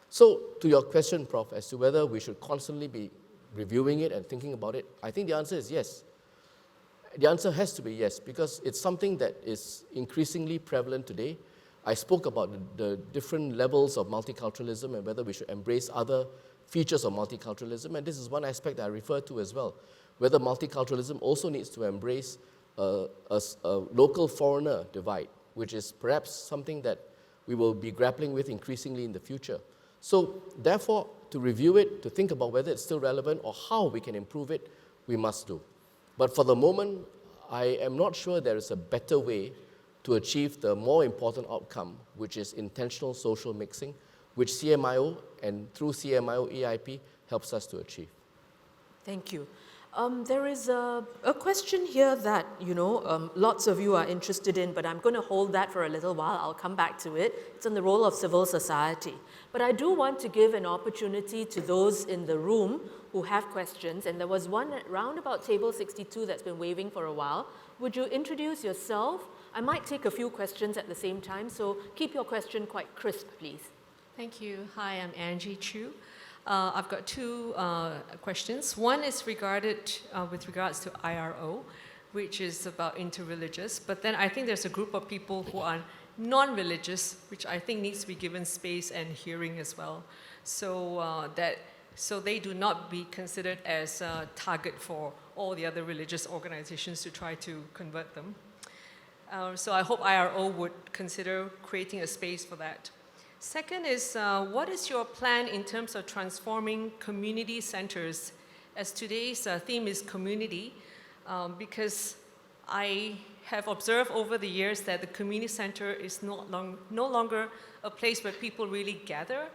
So to your question, Prof, as to whether we should constantly be reviewing it and thinking about it, I think the answer is yes. The answer has to be yes, because it's something that is increasingly prevalent today. I spoke about the different levels of multiculturalism and whether we should embrace other features of multiculturalism, and this is one aspect that I refer to as well, whether multiculturalism also needs to embrace a local foreigner divide, which is perhaps something that we will be grappling with increasingly in the future. So therefore, to review it, to think about whether it's still relevant or how we can improve it, we must do. But for the moment, I am not sure there is a better way to achieve the more important outcome, which is intentional social mixing, which CMIO and through CMIO EIP helps us to achieve. Thank you. There is a question here that, lots of you are interested in, but I'm going to hold that for a little while. I'll come back to it. It's on the role of civil society. But I do want to give an opportunity to those in the room who have questions, and there was one round about table 62 that's been waving for a while. Would you introduce yourself? I might take a few questions at the same time, so keep your question quite crisp, please. Thank you. Hi, I'm Angie Chu. I've got two questions. One is with regards to IRO, which is about interreligious. But then I think there's a group of people who are non-religious, which I think needs to be given space and hearing as well. So they do not be considered as a target for all the other religious organizations to try to convert them. So I hope IRO would consider creating a space for that. Second is, what is your plan in terms of transforming community centers as today's theme is community, because I have observed over the years that the community center is no longer a place where people really gather.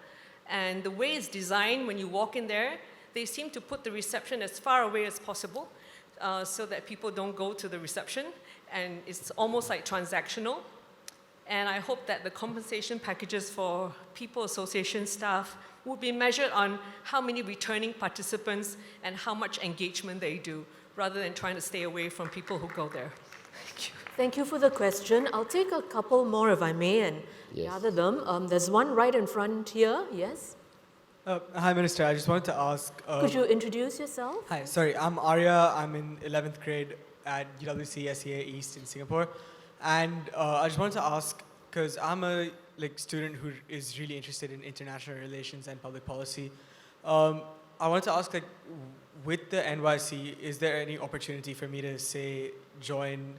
And the way it's designed, when you walk in there, they seem to put the reception as far away as possible so that people don't go to the reception. And it's almost like transactional. And I hope that the compensation packages for people association staff will be measured on how many returning participants and how much engagement they do, rather than trying to stay away from people who go there. Thank you. Thank you for the question. I'll take a couple more, if I may, and gather them. There's one right in front here. Yes? Hi, Minister. I just wanted to ask... Could you introduce yourself? Hi, sorry. I'm Arya. I'm in 11th grade at UWC SEA East in Singapore. And I just wanted to ask, because I'm a student who is really interested in international relations and public policy, I wanted to ask, with the NYC, is there any opportunity for me to, say, join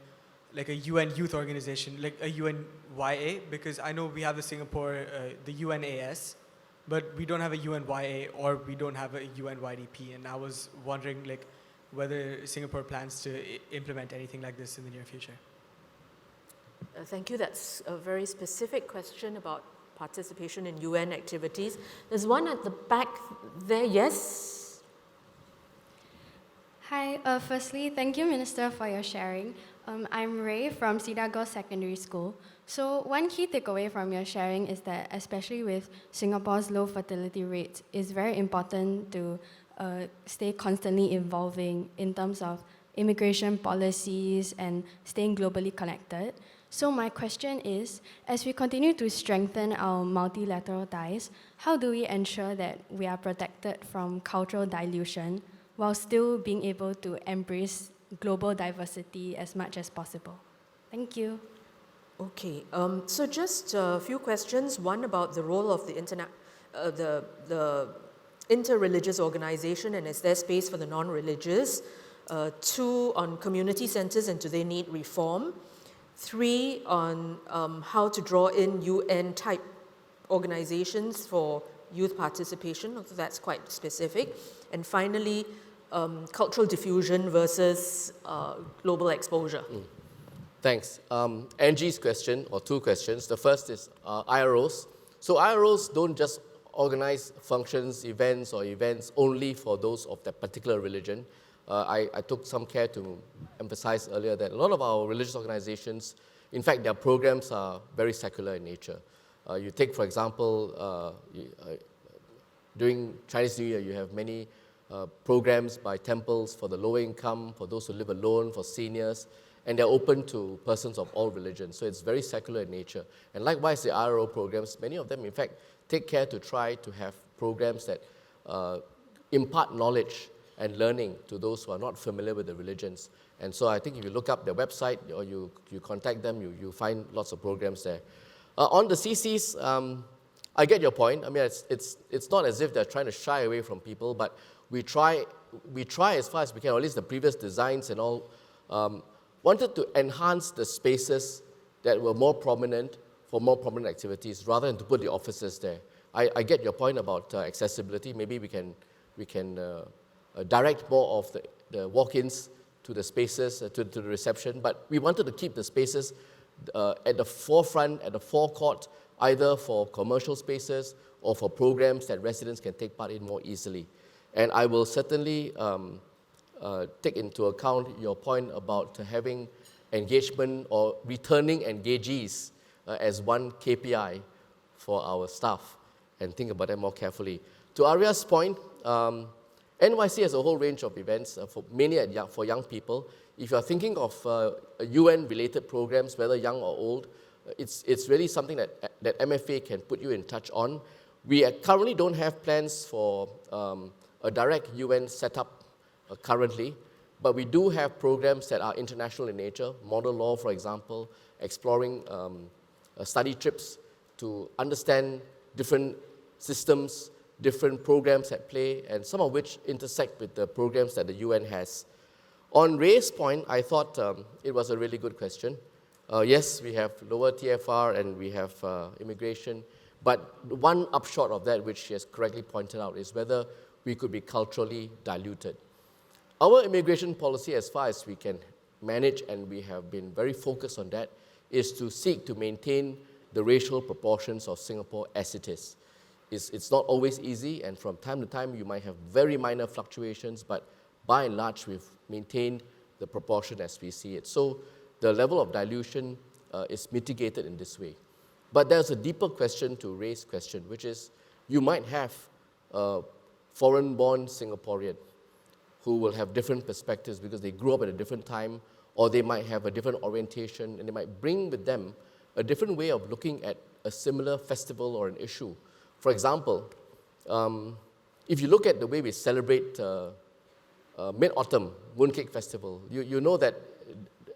a UN youth organization, like a UNYA? Because I know we have the Singapore, the UNAS, but we don't have a UNYA or we don't have a UNYDP. And I was wondering, whether Singapore plans to implement anything like this in the near future. Thank you. That's a very specific question about participation in UN activities. There's one at the back there. Yes? Hi. Firstly, thank you, Minister, for your sharing. I'm Ray from Cedar Girls Secondary School. So one key takeaway from your sharing is that, especially with Singapore's low fertility rates, it's very important to stay constantly evolving in terms of immigration policies and staying globally connected. So my question is, as we continue to strengthen our multilateral ties, how do we ensure that we are protected from cultural dilution while still being able to embrace global diversity as much as possible? Thank you. Okay, so just a few questions. One about the role of the interreligious organization, and is there space for the non-religious? Two, on community centers and do they need reform? Three, on how to draw in UN-type organizations for youth participation, although that's quite specific. And finally, cultural diffusion versus global exposure. Thanks. Angie's question, or two questions. The first is IROs. So IROs don't just organize functions, events only for those of that particular religion. I took some care to emphasize earlier that a lot of our religious organizations, in fact, their programs are very secular in nature. You take, for example, during Chinese New Year, you have many programs by temples for the lower income, for those who live alone, for seniors, and they're open to persons of all religions. So it's very secular in nature. And likewise, the IRO programs, many of them, in fact, take care to try to have programs that impart knowledge and learning to those who are not familiar with the religions. And so I think if you look up their website or you contact them, you find lots of programs there. On the CCs, I get your point. I mean, it's not as if they're trying to shy away from people, but we try as far as we can, or at least the previous designs and all, wanted to enhance the spaces that were more prominent for more prominent activities rather than to put the offices there. I get your point about accessibility. Maybe we can direct more of the walk-ins to the spaces, to the reception, but we wanted to keep the spaces at the forefront, at the forecourt, either for commercial spaces or for programs that residents can take part in more easily. And I will certainly take into account your point about having engagement or returning engagees as one KPI for our staff and think about that more carefully. To Arya's point, NYC has a whole range of events, mainly for young people. If you're thinking of UN-related programs, whether young or old, it's really something that MFA can put you in touch on. We currently don't have plans for a direct UN setup currently, but we do have programs that are international in nature, model law, for example, exploring study trips to understand different systems, different programs at play, and some of which intersect with the programs that the UN has. On Ray's point, I thought it was a really good question. Yes, we have lower TFR and we have immigration, but one upshot of that, which she has correctly pointed out, is whether we could be culturally diluted. Our immigration policy, as far as we can manage, and we have been very focused on that, is to seek to maintain the racial proportions of Singapore as it is. It's not always easy, and from time to time you might have very minor fluctuations, but by and large we've maintained the proportion as we see it. So the level of dilution is mitigated in this way. But there's a deeper question to raise question, which is you might have a foreign-born Singaporean who will have different perspectives because they grew up at a different time, or they might have a different orientation, and they might bring with them a different way of looking at a similar festival or an issue. For example, if you look at the way we celebrate Mid-Autumn Mooncake Festival, you know that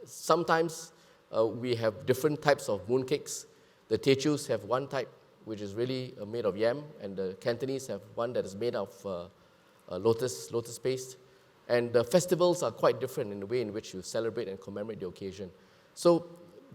sometimes we have different types of mooncakes. The Teochews have one type, which is really made of yam, and the Cantonese have one that is made of lotus paste. And the festivals are quite different in the way in which you celebrate and commemorate the occasion. So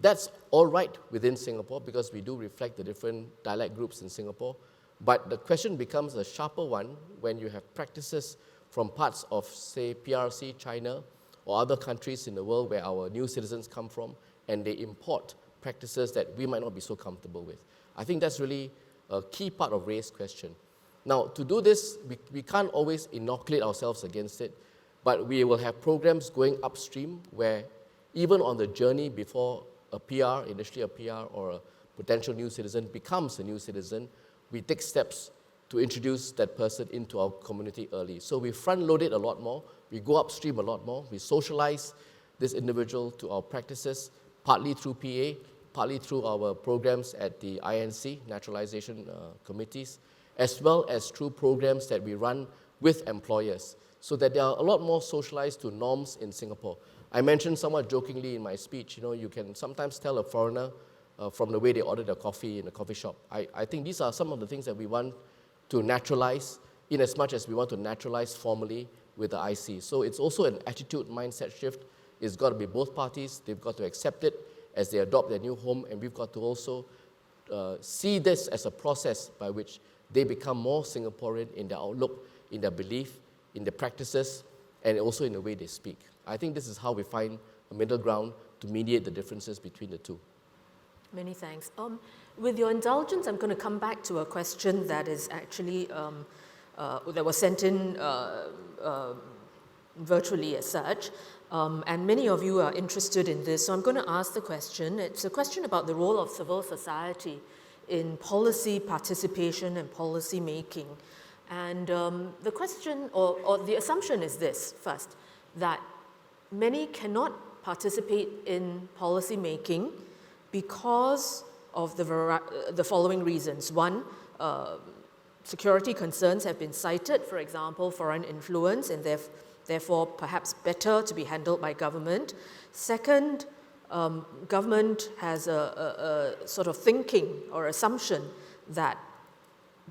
that's all right within Singapore because we do reflect the different dialect groups in Singapore. But the question becomes a sharper one when you have practices from parts of, say, PRC, China, or other countries in the world where our new citizens come from, and they import practices that we might not be so comfortable with. I think that's really a key part of race question. Now, to do this, we can't always inoculate ourselves against it, but we will have programs going upstream where even on the journey before a PR, initially a PR or a potential new citizen becomes a new citizen, we take steps to introduce that person into our community early. So we front-load it a lot more, we go upstream a lot more, we socialize this individual to our practices, partly through PA, partly through our programs at the INC, Naturalization Committees, as well as through programs that we run with employers, so that they are a lot more socialized to norms in Singapore. I mentioned somewhat jokingly in my speech, you can sometimes tell a foreigner from the way they order their coffee in a coffee shop. I think these are some of the things that we want to naturalize in as much as we want to naturalize formally with the IC. So it's also an attitude mindset shift. It's got to be both parties. They've got to accept it as they adopt their new home, and we've got to also see this as a process by which they become more Singaporean in their outlook, in their belief, in their practices, and also in the way they speak. I think this is how we find a middle ground to mediate the differences between the two. Many thanks. With your indulgence, I'm going to come back to a question that is actually, that was sent in virtually as such, and many of you are interested in this, so I'm going to ask the question. It's a question about the role of civil society in policy participation and policy making. And the question, or the assumption is this, first, that many cannot participate in policy making because of the following reasons. One, security concerns have been cited, for example, foreign influence, and therefore perhaps better to be handled by government. Second, government has a sort of thinking or assumption that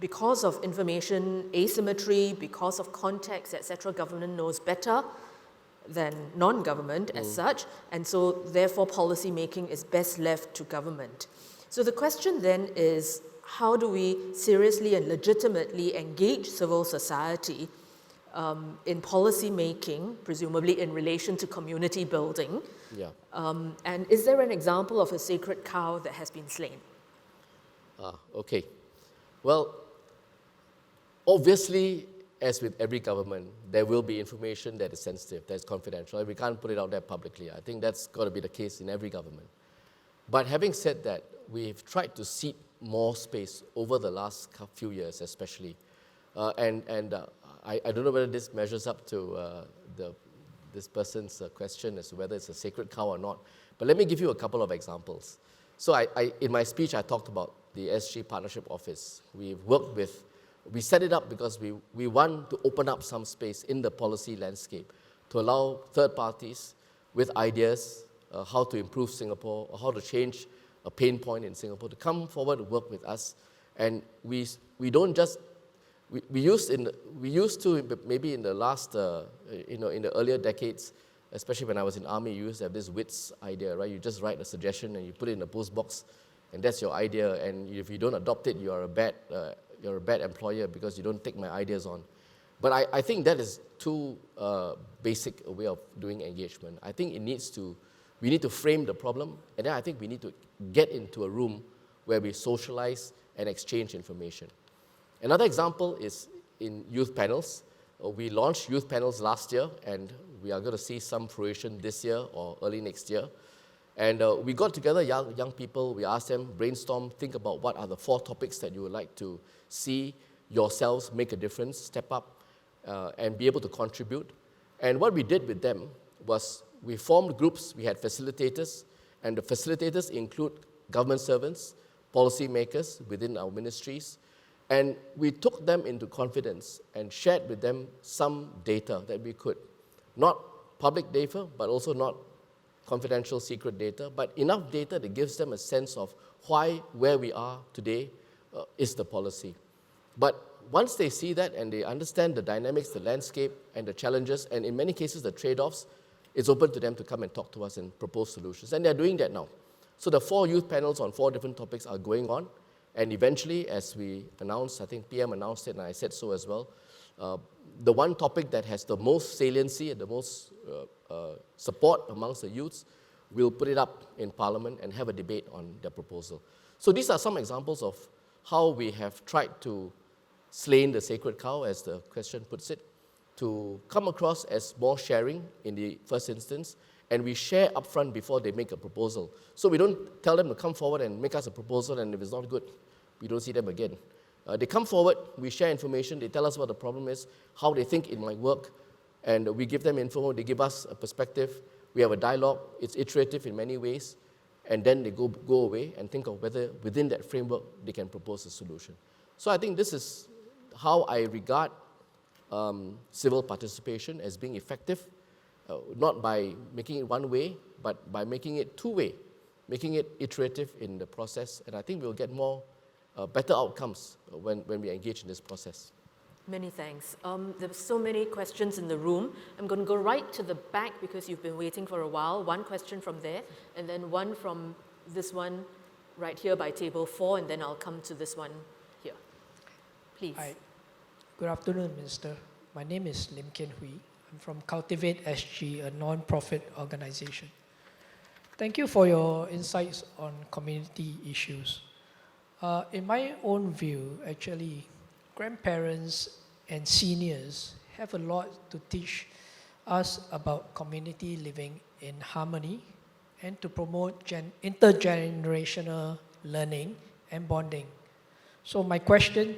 because of information asymmetry, because of context, etc., government knows better than non-government as such, and so therefore policy making is best left to government. So the question then is, how do we seriously and legitimately engage civil society in policy making, presumably in relation to community building? Yeah. And is there an example of a sacred cow that has been slain? Okay. Well, obviously, as with every government, there will be information that is sensitive, that is confidential. We can't put it out there publicly. I think that's got to be the case in every government. But having said that, we've tried to cede more space over the last few years, especially. I don't know whether this measures up to this person's question as to whether it's a sacred cow or not. But let me give you a couple of examples. So in my speech, I talked about the SG Partnership Office. We set it up because we want to open up some space in the policy landscape to allow third parties with ideas how to improve Singapore or how to change a pain point in Singapore to come forward and work with us. And we don't just, we used to, maybe in the last, in the earlier decades, especially when I was in army, you used to have this WITS idea, right? You just write a suggestion and you put it in a post box, and that's your idea. And if you don't adopt it, you're a bad employer because you don't take my ideas on. But I think that is too basic a way of doing engagement. I think we need to frame the problem, and then I think we need to get into a room where we socialize and exchange information. Another example is in youth panels. We launched youth panels last year, and we are going to see some fruition this year or early next year. And we got together young people, we asked them, brainstorm, think about what are the 4 topics that you would like to see yourselves make a difference, step up, and be able to contribute. And what we did with them was we formed groups, we had facilitators, and the facilitators include government servants, policymakers within our ministries, and we took them into confidence and shared with them some data that we could, not public data, but also not confidential secret data, but enough data that gives them a sense of why where we are today is the policy. But once they see that and they understand the dynamics, the landscape, and the challenges, and in many cases the trade-offs, it's open to them to come and talk to us and propose solutions. And they're doing that now. So the 4 youth panels on 4 different topics are going on. And eventually, as we announced, I think PM announced it, and I said so as well, the one topic that has the most saliency and the most support amongst the youths, we'll put it up in Parliament and have a debate on their proposal. So these are some examples of how we have tried to slain the sacred cow, as the question puts it, to come across as more sharing in the first instance, and we share upfront before they make a proposal. So we don't tell them to come forward and make us a proposal, and if it's not good, we don't see them again. They come forward, we share information, they tell us what the problem is, how they think it might work, and we give them info, they give us a perspective, we have a dialogue, it's iterative in many ways, and then they go away and think of whether within that framework they can propose a solution. So I think this is how I regard civil participation as being effective, not by making it one way, but by making it two-way, making it iterative in the process, and I think we'll get more better outcomes when we engage in this process. Many thanks. There were so many questions in the room. I'm going to go right to the back because you've been waiting for a while. One question from there, and then one from this one right here by table 4, and then I'll come to this one here. Please. Hi. Good afternoon, Minister. My name is Lim Kian Hui. I'm from Cultivate SG, a non-profit organization. Thank you for your insights on community issues. In my own view, actually, grandparents and seniors have a lot to teach us about community living in harmony and to promote intergenerational learning and bonding. So my question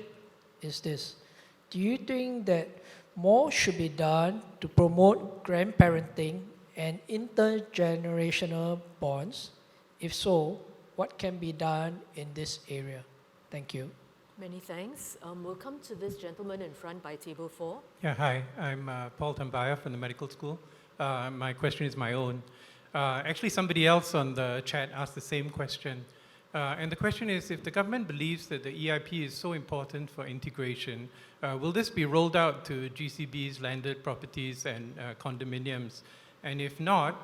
is this: do you think that more should be done to promote grandparenting and intergenerational bonds? If so, what can be done in this area? Thank you. Many thanks. We'll come to this gentleman in front by table 4. Yeah, hi. I'm Paul Tambaya from the medical school. My question is my own. Actually, somebody else on the chat asked the same question. And the question is, if the government believes that the EIP is so important for integration, will this be rolled out to GCBs, landed properties, and condominiums? And if not,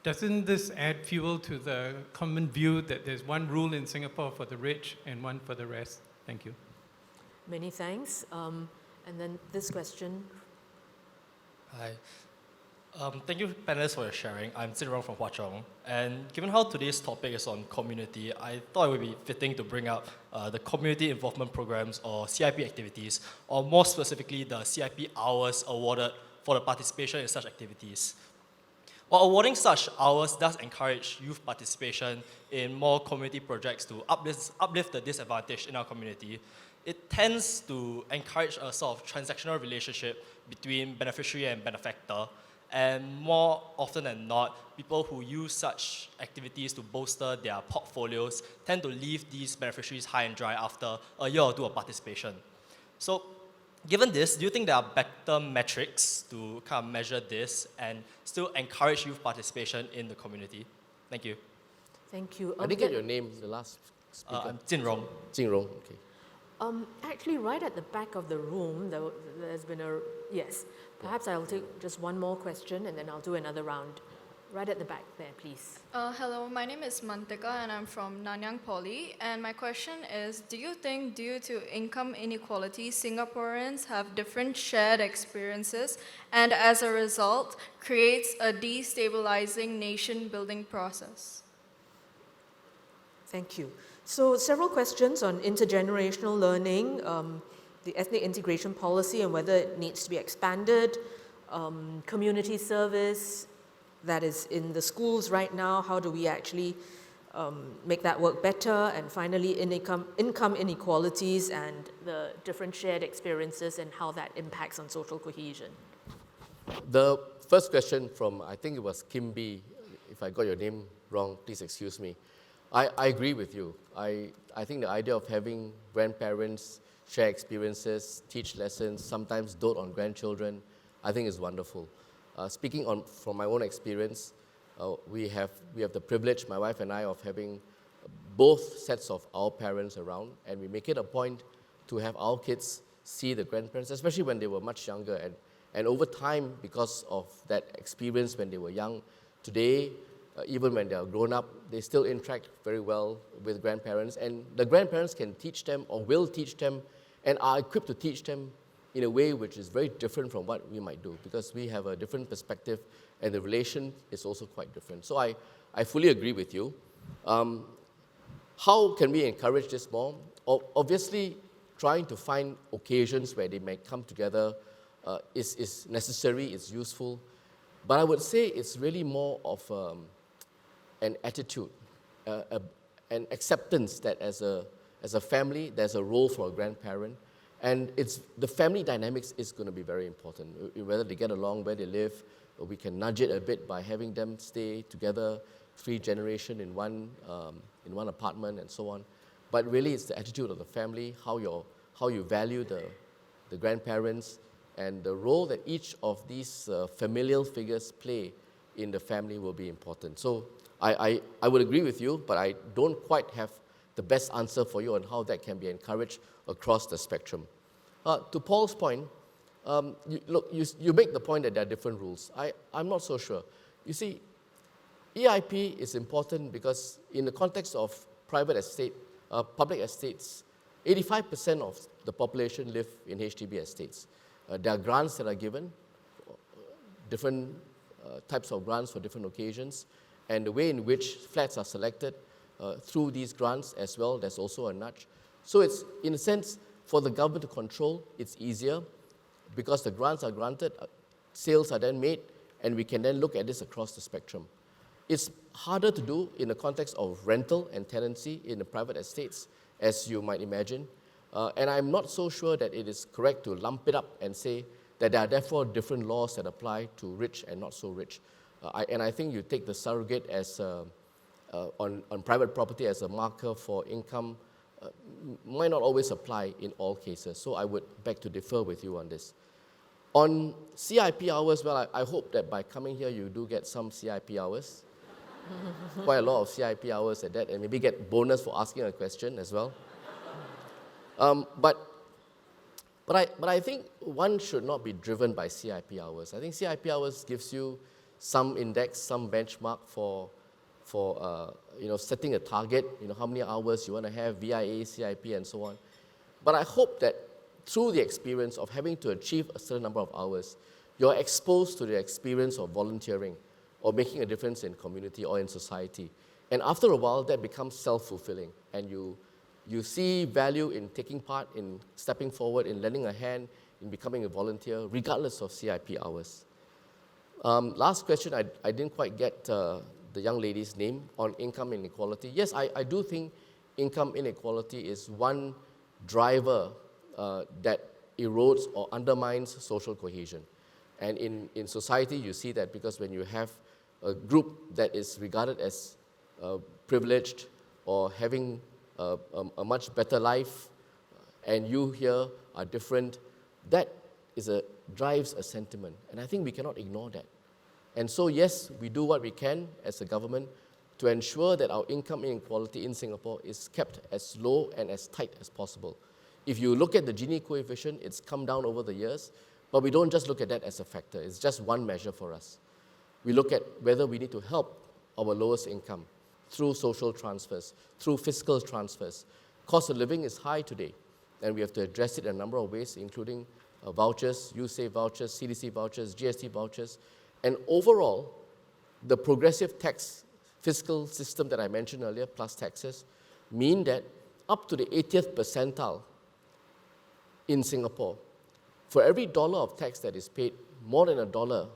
doesn't this add fuel to the common view that there's one rule in Singapore for the rich and one for the rest? Thank you. Many thanks. And then this question. Hi. Thank you, panelists, for your sharing. I'm Sin Rong from Hwa Chong. And given how today's topic is on community, I thought it would be fitting to bring up the community involvement programs or CIP activities, or more specifically, the CIP hours awarded for the participation in such activities. While awarding such hours does encourage youth participation in more community projects to uplift the disadvantaged in our community, it tends to encourage a sort of transactional relationship between beneficiary and benefactor. And more often than not, people who use such activities to bolster their portfolios tend to leave these beneficiaries high and dry after a year or two of participation. So, given this, do you think there are better metrics to kind of measure this and still encourage youth participation in the community? Thank you. Thank you. I didn't get your name, the last speaker. I'm Jin Rong. Jing Rong, okay. Actually, right at the back of the room, there's been a, yes. Perhaps I'll take just one more question and then I'll do another round. right at the back there, please. Hello, my name is Mantika and I'm from Nanyang Poly. And my question is, do you think due to income inequality, Singaporeans have different shared experiences and as a result creates a destabilizing nation-building process? Thank you. So several questions on intergenerational learning, the ethnic integration policy and whether it needs to be expanded, community service that is in the schools right now, how do we actually make that work better, and finally income inequalities and the different shared experiences and how that impacts on social cohesion. The first question from, I think it was Kimby, if I got your name wrong, please excuse me. I agree with you. I think the idea of having grandparents share experiences, teach lessons, sometimes dote on grandchildren, I think is wonderful. Speaking from my own experience, we have the privilege, my wife and I, of having both sets of our parents around, and we make it a point to have our kids see the grandparents, especially when they were much younger. And over time, because of that experience when they were young, today, even when they are grown up, they still interact very well with grandparents. And the grandparents can teach them or will teach them and are equipped to teach them in a way which is very different from what we might do, because we have a different perspective and the relation is also quite different. So I fully agree with you. How can we encourage this more? Obviously, trying to find occasions where they may come together is necessary, it's useful. But I would say it's really more of an attitude, an acceptance that as a family, there's a role for a grandparent. And the family dynamics is going to be very important. Whether they get along, where they live, we can nudge it a bit by having them stay together, 3 generations in one apartment and so on. But really, it's the attitude of the family, how you value the grandparents, and the role that each of these familial figures play in the family will be important. So I would agree with you, but I don't quite have the best answer for you on how that can be encouraged across the spectrum. To Paul's point, you make the point that there are different rules. I'm not so sure. You see, EIP is important because in the context of public estates, 85% of the population live in HDB estates. There are grants that are given, different types of grants for different occasions, and the way in which flats are selected through these grants as well, there's also a nudge. So it's, in a sense, for the government to control, it's easier because the grants are granted, sales are then made, and we can then look at this across the spectrum. It's harder to do in the context of rental and tenancy in the private estates, as you might imagine. And I'm not so sure that it is correct to lump it up and say that there are therefore different laws that apply to rich and not so rich. And I think you take the surrogate as on private property as a marker for income might not always apply in all cases. So I would beg to differ with you on this. On CIP hours, well, I hope that by coming here you do get some CIP hours. Quite a lot of CIP hours at that, and maybe get bonus for asking a question as well. But I think one should not be driven by CIP hours. I think CIP hours gives you some index, some benchmark for setting a target, how many hours you want to have, VIA, CIP, and so on. But I hope that through the experience of having to achieve a certain number of hours, you're exposed to the experience of volunteering or making a difference in community or in society. And after a while, that becomes self-fulfilling, and you see value in taking part, in stepping forward, in lending a hand, in becoming a volunteer, regardless of CIP hours. Last question, I didn't quite get the young lady's name on income inequality. Yes, I do think income inequality is one driver that erodes or undermines social cohesion. And in society, you see that because when you have a group that is regarded as privileged or having a much better life, and you here are different, that drives a sentiment. And I think we cannot ignore that. And so, yes, we do what we can as a government to ensure that our income inequality in Singapore is kept as low and as tight as possible. If you look at the Gini coefficient, it's come down over the years, but we don't just look at that as a factor. It's just one measure for us. we look at whether we need to help our lowest income through social transfers, through fiscal transfers. Cost of living is high today, and we have to address it in a number of ways, including vouchers, USAVE vouchers, CDC vouchers, GST vouchers, and overall, the progressive tax fiscal system that I mentioned earlier, plus taxes, mean that up to the 80th percentile in Singapore, for every dollar of tax that is paid, more than $1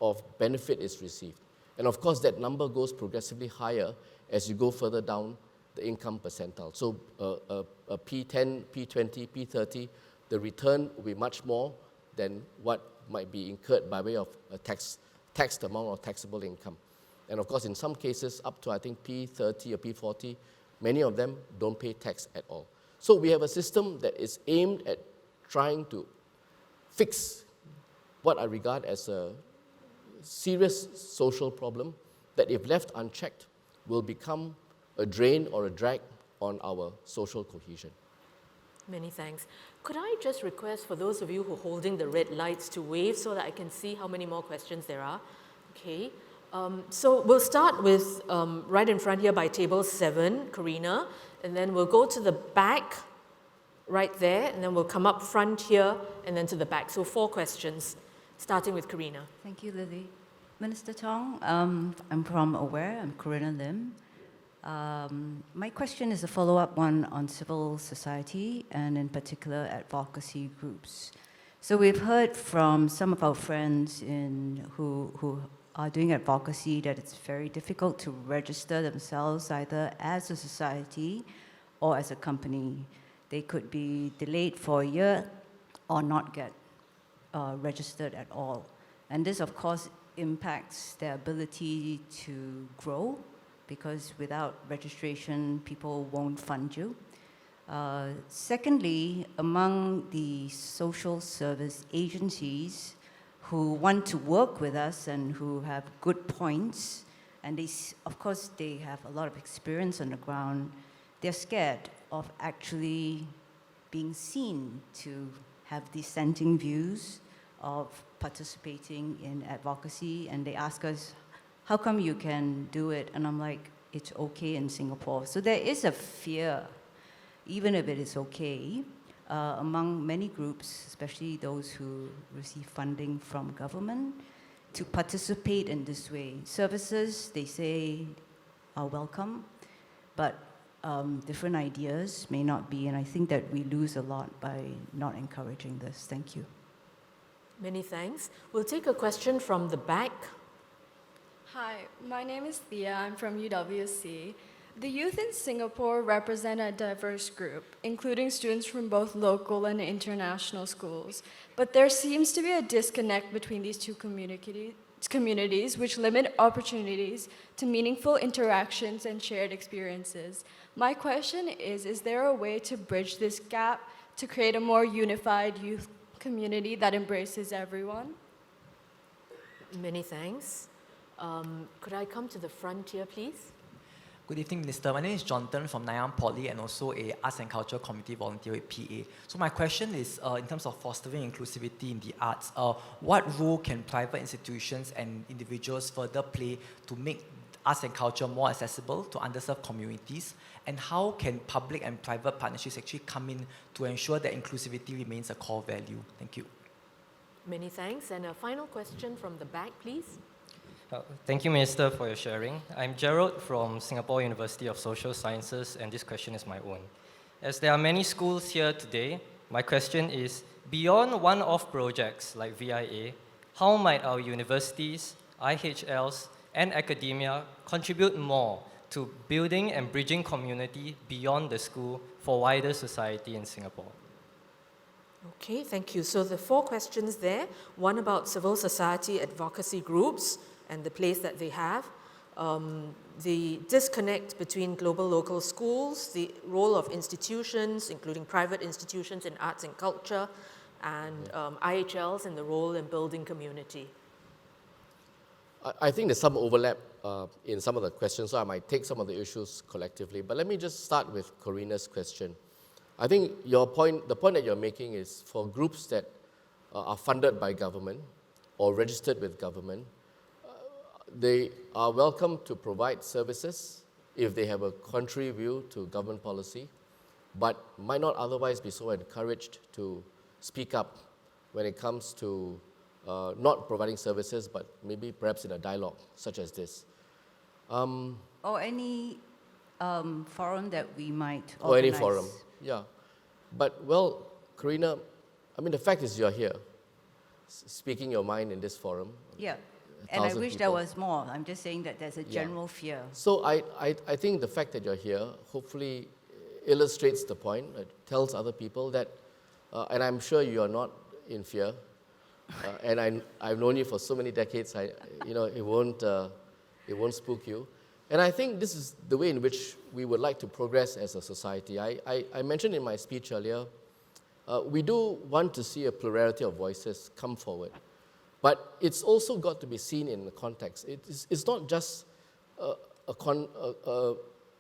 of benefit is received. And of course, that number goes progressively higher as you go further down the income percentile. So a P10, P20, P30, the return will be much more than what might be incurred by way of a taxed amount or taxable income. And of course, in some cases, up to I think P30 or P40, many of them don't pay tax at all. So we have a system that is aimed at trying to fix what I regard as a serious social problem that, if left unchecked, will become a drain or a drag on our social cohesion. Many thanks. Could I just request for those of you who are holding the red lights to wave so that I can see how many more questions there are? Okay. So we'll start with right in front here by table 7, Karina, and then we'll go to the back right there, and then we'll come up front here and then to the back. So 4 questions, starting with Karina. Thank you, Lily. Minister Tong, I'm from Aware, I'm Karina Lim. My question is a follow-up one on civil society and in particular advocacy groups. So we've heard from some of our friends who are doing advocacy that it's very difficult to register themselves either as a society or as a company. They could be delayed for a year or not get registered at all. And this, of course, impacts their ability to grow, because without registration, people won't fund you. Secondly, among the social service agencies who want to work with us and who have good points, and of course they have a lot of experience on the ground, they're scared of actually being seen to have dissenting views, of participating in advocacy, and they ask us, how come you can do it? And I'm like, it's okay in Singapore. So there is a fear, even if it is okay, among many groups, especially those who receive funding from government, to participate in this way. Services, they say, are welcome, but different ideas may not be, and I think that we lose a lot by not encouraging this. Thank you. Many thanks. We'll take a question from the back. Hi, my name is Thea. I'm from UWC. The youth in Singapore represent a diverse group, including students from both local and international schools. But there seems to be a disconnect between these two communities, which limit opportunities to meaningful interactions and shared experiences. My question is there a way to bridge this gap to create a more unified youth community that embraces everyone? Many thanks. Could I come to the front here, please? Good evening, Minister. My name is Jonathan from Nanyang Poly and also a Arts and Culture Community Volunteer with PA. So my question is, in terms of fostering inclusivity in the arts, what role can private institutions and individuals further play to make arts and culture more accessible to underserved communities? And how can public and private partnerships actually come in to ensure that inclusivity remains a core value? Thank you. Many thanks. And a final question from the back, please. Thank you, Minister, for your sharing. I'm Gerald from Singapore University of Social Sciences, and this question is my own. As there are many schools here today, my question is, beyond one-off projects like VIA, how might our universities, IHLs, and academia contribute more to building and bridging community beyond the school for wider society in Singapore? Okay, thank you. So the 4 questions there, one about civil society advocacy groups and the place that they have, the disconnect between global local schools, the role of institutions, including private institutions in arts and culture, and IHLs and the role in building community. I think there's some overlap in some of the questions, so I might take some of the issues collectively. But let me just start with Karina's question. I think the point that you're making is for groups that are funded by government or registered with government, they are welcome to provide services if they have a contrary view to government policy, but might not otherwise be so encouraged to speak up when it comes to not providing services, but maybe perhaps in a dialogue such as this. Or any forum that we might organize. Or any forum, yeah. But, well, Karina, I mean, the fact is you're here, speaking your mind in this forum. Yeah, and I wish there was more. I'm just saying that there's a general fear. So I think the fact that you're here hopefully illustrates the point, tells other people that, and I'm sure you are not in fear, and I've known you for so many decades, it won't spook you. And I think this is the way in which we would like to progress as a society. I mentioned in my speech earlier, we do want to see a plurality of voices come forward. But it's also got to be seen in the context. It's not just a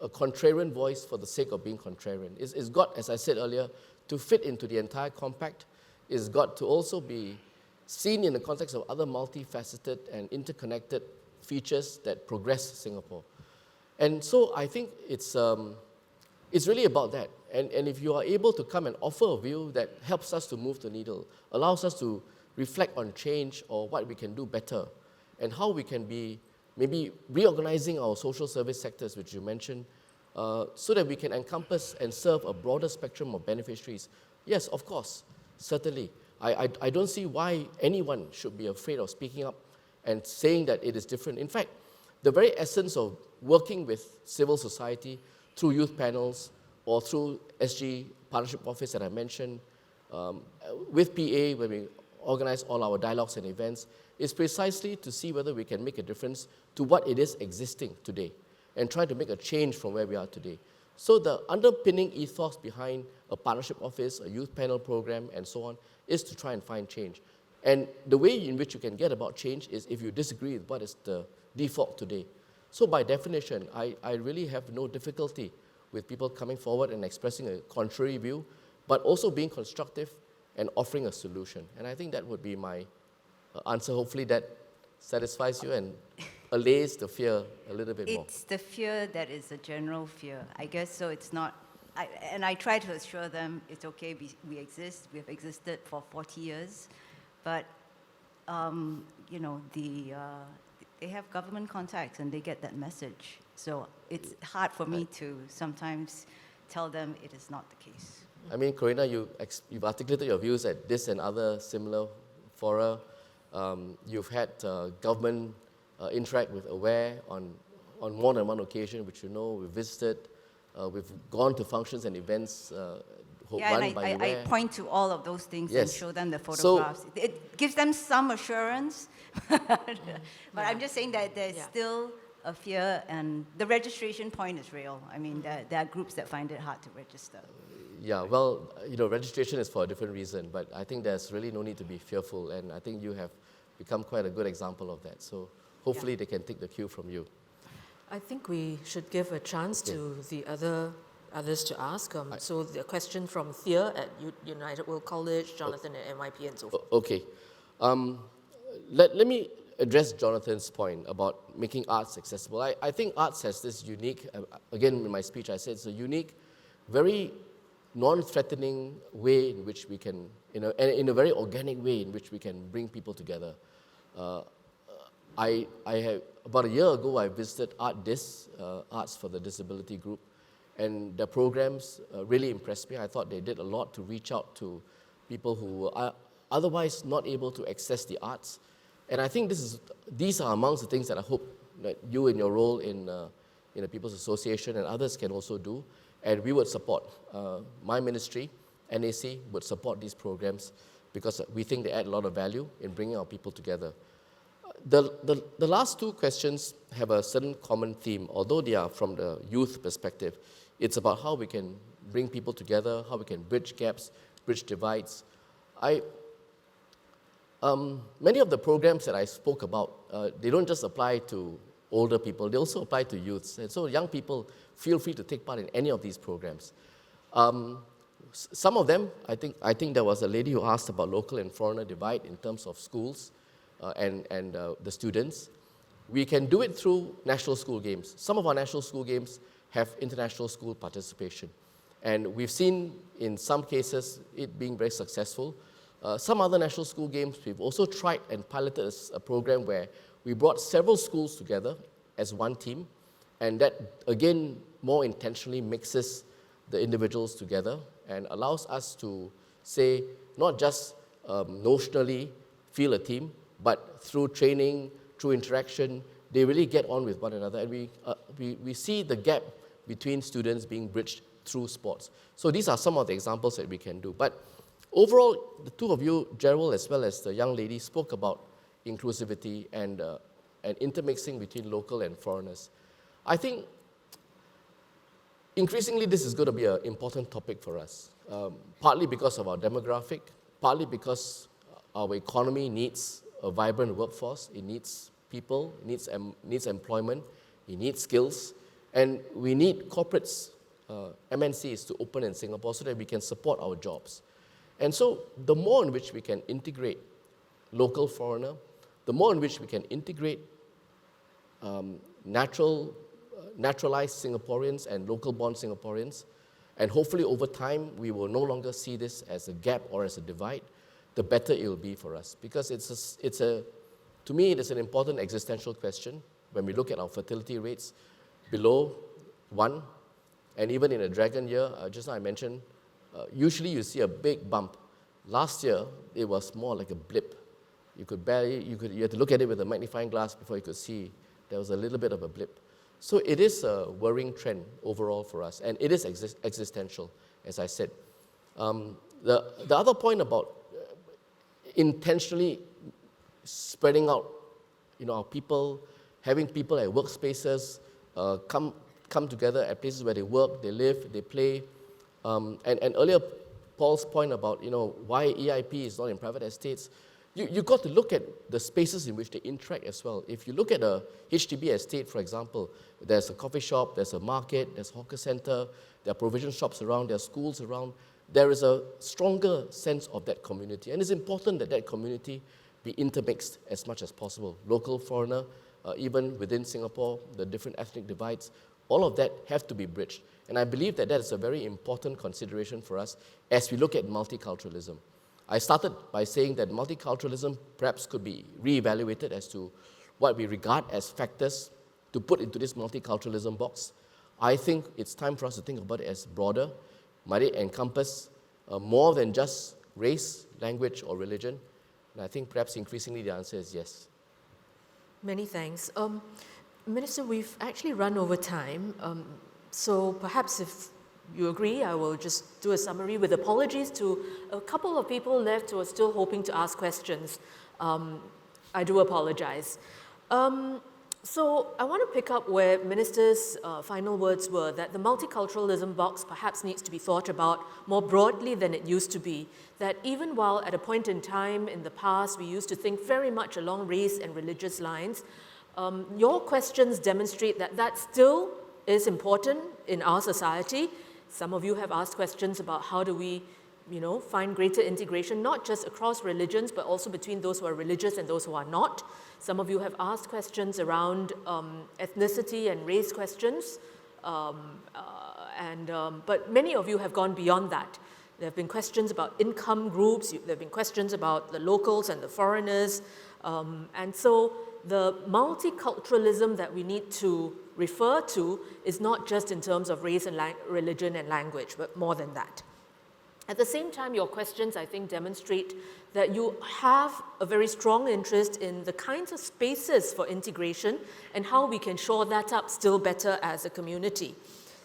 contrarian voice for the sake of being contrarian. It's got, as I said earlier, to fit into the entire compact. It's got to also be seen in the context of other multifaceted and interconnected features that progress Singapore. And so I think it's really about that. And if you are able to come and offer a view that helps us to move the needle, allows us to reflect on change or what we can do better, and how we can be maybe reorganizing our social service sectors, which you mentioned, so that we can encompass and serve a broader spectrum of beneficiaries. Yes, of course, certainly. I don't see why anyone should be afraid of speaking up and saying that it is different. In fact, the very essence of working with civil society through youth panels or through SG Partnership Office that I mentioned, with PA, when we organize all our dialogues and events, is precisely to see whether we can make a difference to what it is existing today and try to make a change from where we are today. So the underpinning ethos behind a partnership office, a youth panel program, and so on, is to try and find change. And the way in which you can get about change is if you disagree with what is the default today. So by definition, I really have no difficulty with people coming forward and expressing a contrary view, but also being constructive and offering a solution. And I think that would be my answer. Hopefully that satisfies you and allays the fear a little bit more. It's the fear that is a general fear, I guess. So it's not, and I try to assure them it's okay, we exist, we've existed for 40 years, but they have government contacts and they get that message. So it's hard for me to sometimes tell them it is not the case. I mean, Corina, you've articulated your views at this and other similar fora. You've had government interact with AWARE on more than one occasion, which you know, we've visited. We've gone to functions and events run by AWARE. I point to all of those things and show them the photographs. So, it gives them some assurance, but I'm just saying that there's still a fear, and the registration point is real. I mean, there are groups that find it hard to register. Yeah, well, registration is for a different reason, but I think there's really no need to be fearful, and I think you have become quite a good example of that. So hopefully they can take the cue from you. I think we should give a chance to the others to ask. So the question from Thea at United World College, Jonathan at NYP, and so forth. Okay. Let me address Jonathan's point about making arts accessible. I think arts has this unique, again in my speech I said it's a unique, very non-threatening way in which we can, and in a very organic way in which we can bring people together. I have, about a year ago, I visited Arts for the Disability Group, and their programs really impressed me. I thought they did a lot to reach out to people who are otherwise not able to access the arts. And I think these are amongst the things that I hope that you in your role in the People's Association and others can also do. And we would support, my ministry, NAC, would support these programs because we think they add a lot of value in bringing our people together. The last two questions have a certain common theme, although they are from the youth perspective. It's about how we can bring people together, how we can bridge gaps, bridge divides. Many of the programs that I spoke about, they don't just apply to older people, they also apply to youths. And so young people feel free to take part in any of these programs. Some of them, I think there was a lady who asked about local and foreigner divide in terms of schools and the students. We can do it through national school games. Some of our national school games have international school participation. And we've seen, in some cases, it being very successful. Some other national school games, we've also tried and piloted a program where we brought several schools together as one team, and that, again, more intentionally mixes the individuals together and allows us to say, not just notionally feel a team, but through training, through interaction, they really get on with one another. And we see the gap between students being bridged through sports. So these are some of the examples that we can do. But overall, the two of you, Gerald as well as the young lady, spoke about inclusivity and intermixing between local and foreigners. I think increasingly this is going to be an important topic for us, partly because of our demographic, partly because our economy needs a vibrant workforce. It needs people, it needs employment, it needs skills, and we need corporates, MNCs, to open in Singapore so that we can support our jobs. And so the more in which we can integrate local foreigner, the more in which we can integrate naturalized Singaporeans and local-born Singaporeans, and hopefully over time we will no longer see this as a gap or as a divide, the better it will be for us. Because to me, it is an important existential question when we look at our fertility rates below 1, and even in a dragon year, just now I mentioned, usually you see a big bump. Last year, it was more like a blip. You had to look at it with a magnifying glass before you could see there was a little bit of a blip. So it is a worrying trend overall for us, and it is existential, as I said. The other point about intentionally spreading out, our people, having people at workspaces come together at places where they work, they live, they play. And earlier, Paul's point about why EIP is not in private estates, you've got to look at the spaces in which they interact as well. If you look at a HDB estate, for example, there's a coffee shop, there's a market, there's a hawker center, there are provision shops around, there are schools around. There is a stronger sense of that community. And it's important that that community be intermixed as much as possible. Local, foreigner, even within Singapore, the different ethnic divides, all of that have to be bridged. And I believe that that is a very important consideration for us as we look at multiculturalism. I started by saying that multiculturalism perhaps could be reevaluated as to what we regard as factors to put into this multiculturalism box. I think it's time for us to think about it as broader. Might it encompass more than just race, language, or religion? And I think perhaps increasingly the answer is yes. Many thanks. Minister, we've actually run over time, so perhaps if you agree, I will just do a summary with apologies to a couple of people left who are still hoping to ask questions. I do apologize. So I want to pick up where Minister's final words were, that the multiculturalism box perhaps needs to be thought about more broadly than it used to be, that even while at a point in time in the past we used to think very much along race and religious lines, your questions demonstrate that that still is important in our society. Some of you have asked questions about how do we, find greater integration, not just across religions, but also between those who are religious and those who are not. Some of you have asked questions around ethnicity and race questions, but many of you have gone beyond that. There have been questions about income groups, there have been questions about the locals and the foreigners, and so the multiculturalism that we need to refer to is not just in terms of race and religion and language, but more than that. At the same time, your questions, I think, demonstrate that you have a very strong interest in the kinds of spaces for integration and how we can shore that up still better as a community.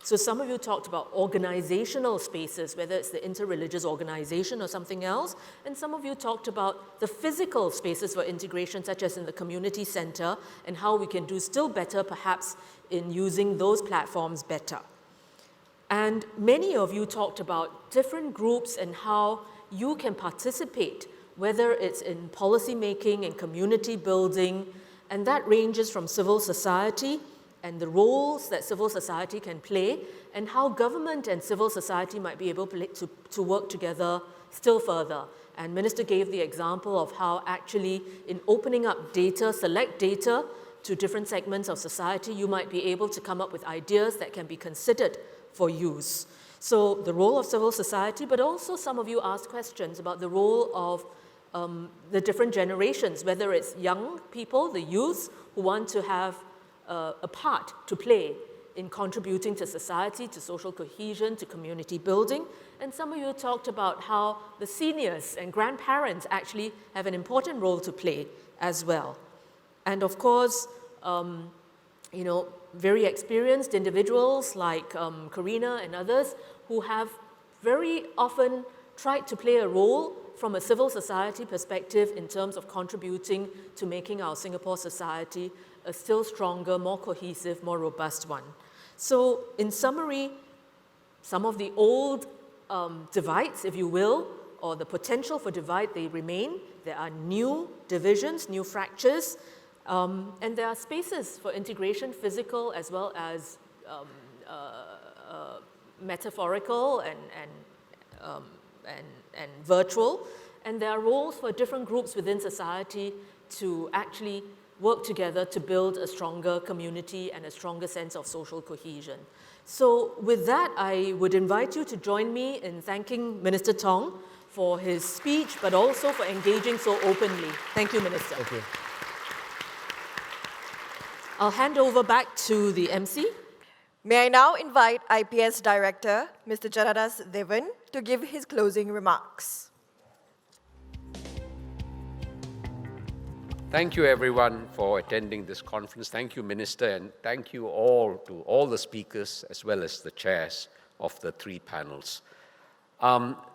So some of you talked about organizational spaces, whether it's the interreligious organization or something else, and some of you talked about the physical spaces for integration, such as in the community center, and how we can do still better, perhaps, in using those platforms better. And many of you talked about different groups and how you can participate, whether it's in policy making and community building, and that ranges from civil society and the roles that civil society can play, and how government and civil society might be able to work together still further. And Minister gave the example of how actually in opening up data, select data, to different segments of society, you might be able to come up with ideas that can be considered for use. So the role of civil society, but also some of you asked questions about the role of the different generations, whether it's young people, the youth, who want to have a part to play in contributing to society, to social cohesion, to community building. And some of you talked about how the seniors and grandparents actually have an important role to play as well. And of course, you know, very experienced individuals like Karina and others who have very often tried to play a role from a civil society perspective in terms of contributing to making our Singapore society a still stronger, more cohesive, more robust one. So in summary, some of the old divides, if you will, or the potential for divide, they remain. There are new divisions, new fractures, and there are spaces for integration, physical as well as metaphorical and virtual. And there are roles for different groups within society to actually work together to build a stronger community and a stronger sense of social cohesion. So with that, I would invite you to join me in thanking Minister Tong for his speech, but also for engaging so openly. Thank you, Minister. Thank you. I'll hand over back to the MC. May I now invite IPS Director, Mr. Janadas Devan, to give his closing remarks. Thank you, everyone, for attending this conference. Thank you, Minister, and thank you all to all the speakers as well as the chairs of the three panels.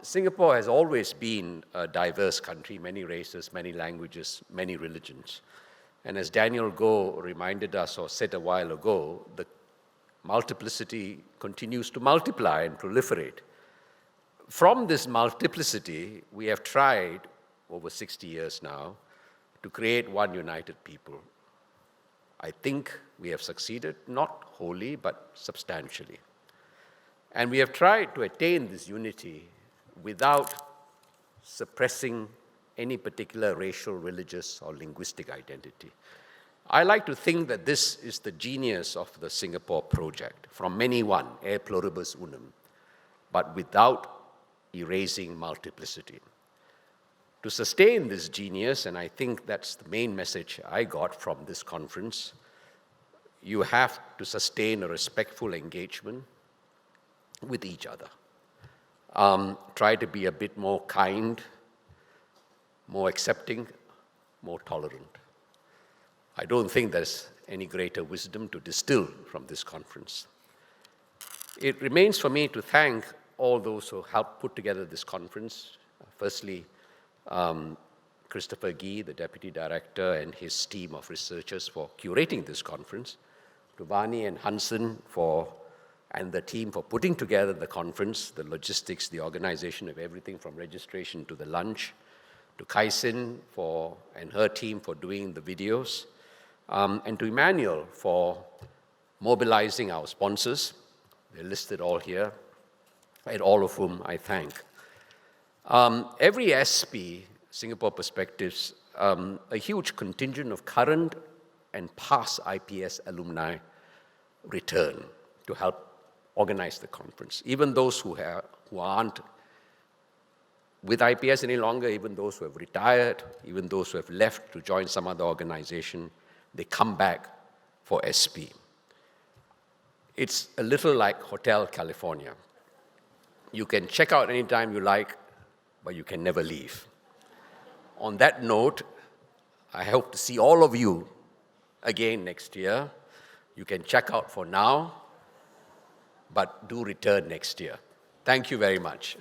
Singapore has always been a diverse country, many races, many languages, many religions. And as Daniel Goh reminded us or said a while ago, the multiplicity continues to multiply and proliferate. From this multiplicity, we have tried over 60 years now to create one united people. I think we have succeeded, not wholly, but substantially. And we have tried to attain this unity without suppressing any particular racial, religious, or linguistic identity. I like to think that this is the genius of the Singapore project, from many one, e pluribus unum, but without erasing multiplicity. To sustain this genius, and I think that's the main message I got from this conference, you have to sustain a respectful engagement with each other. Try to be a bit more kind, more accepting, more tolerant. I don't think there's any greater wisdom to distill from this conference. It remains for me to thank all those who helped put together this conference. Firstly, Christopher Gee, the Deputy Director, and his team of researchers for curating this conference, to Vani and Hansen and the team for putting together the conference, the logistics, the organization of everything from registration to the lunch, to Kaisin and her team for doing the videos, and to Emmanuel for mobilizing our sponsors. They're listed all here, and all of whom I thank. Every SP, Singapore Perspectives, a huge contingent of current and past IPS alumni return to help organize the conference. Even those who aren't with IPS any longer, even those who have retired, even those who have left to join some other organization, they come back for SP. It's a little like Hotel California. You can check out anytime you like, but you can never leave. On that note, I hope to see all of you again next year. You can check out for now, but do return next year. Thank you very much.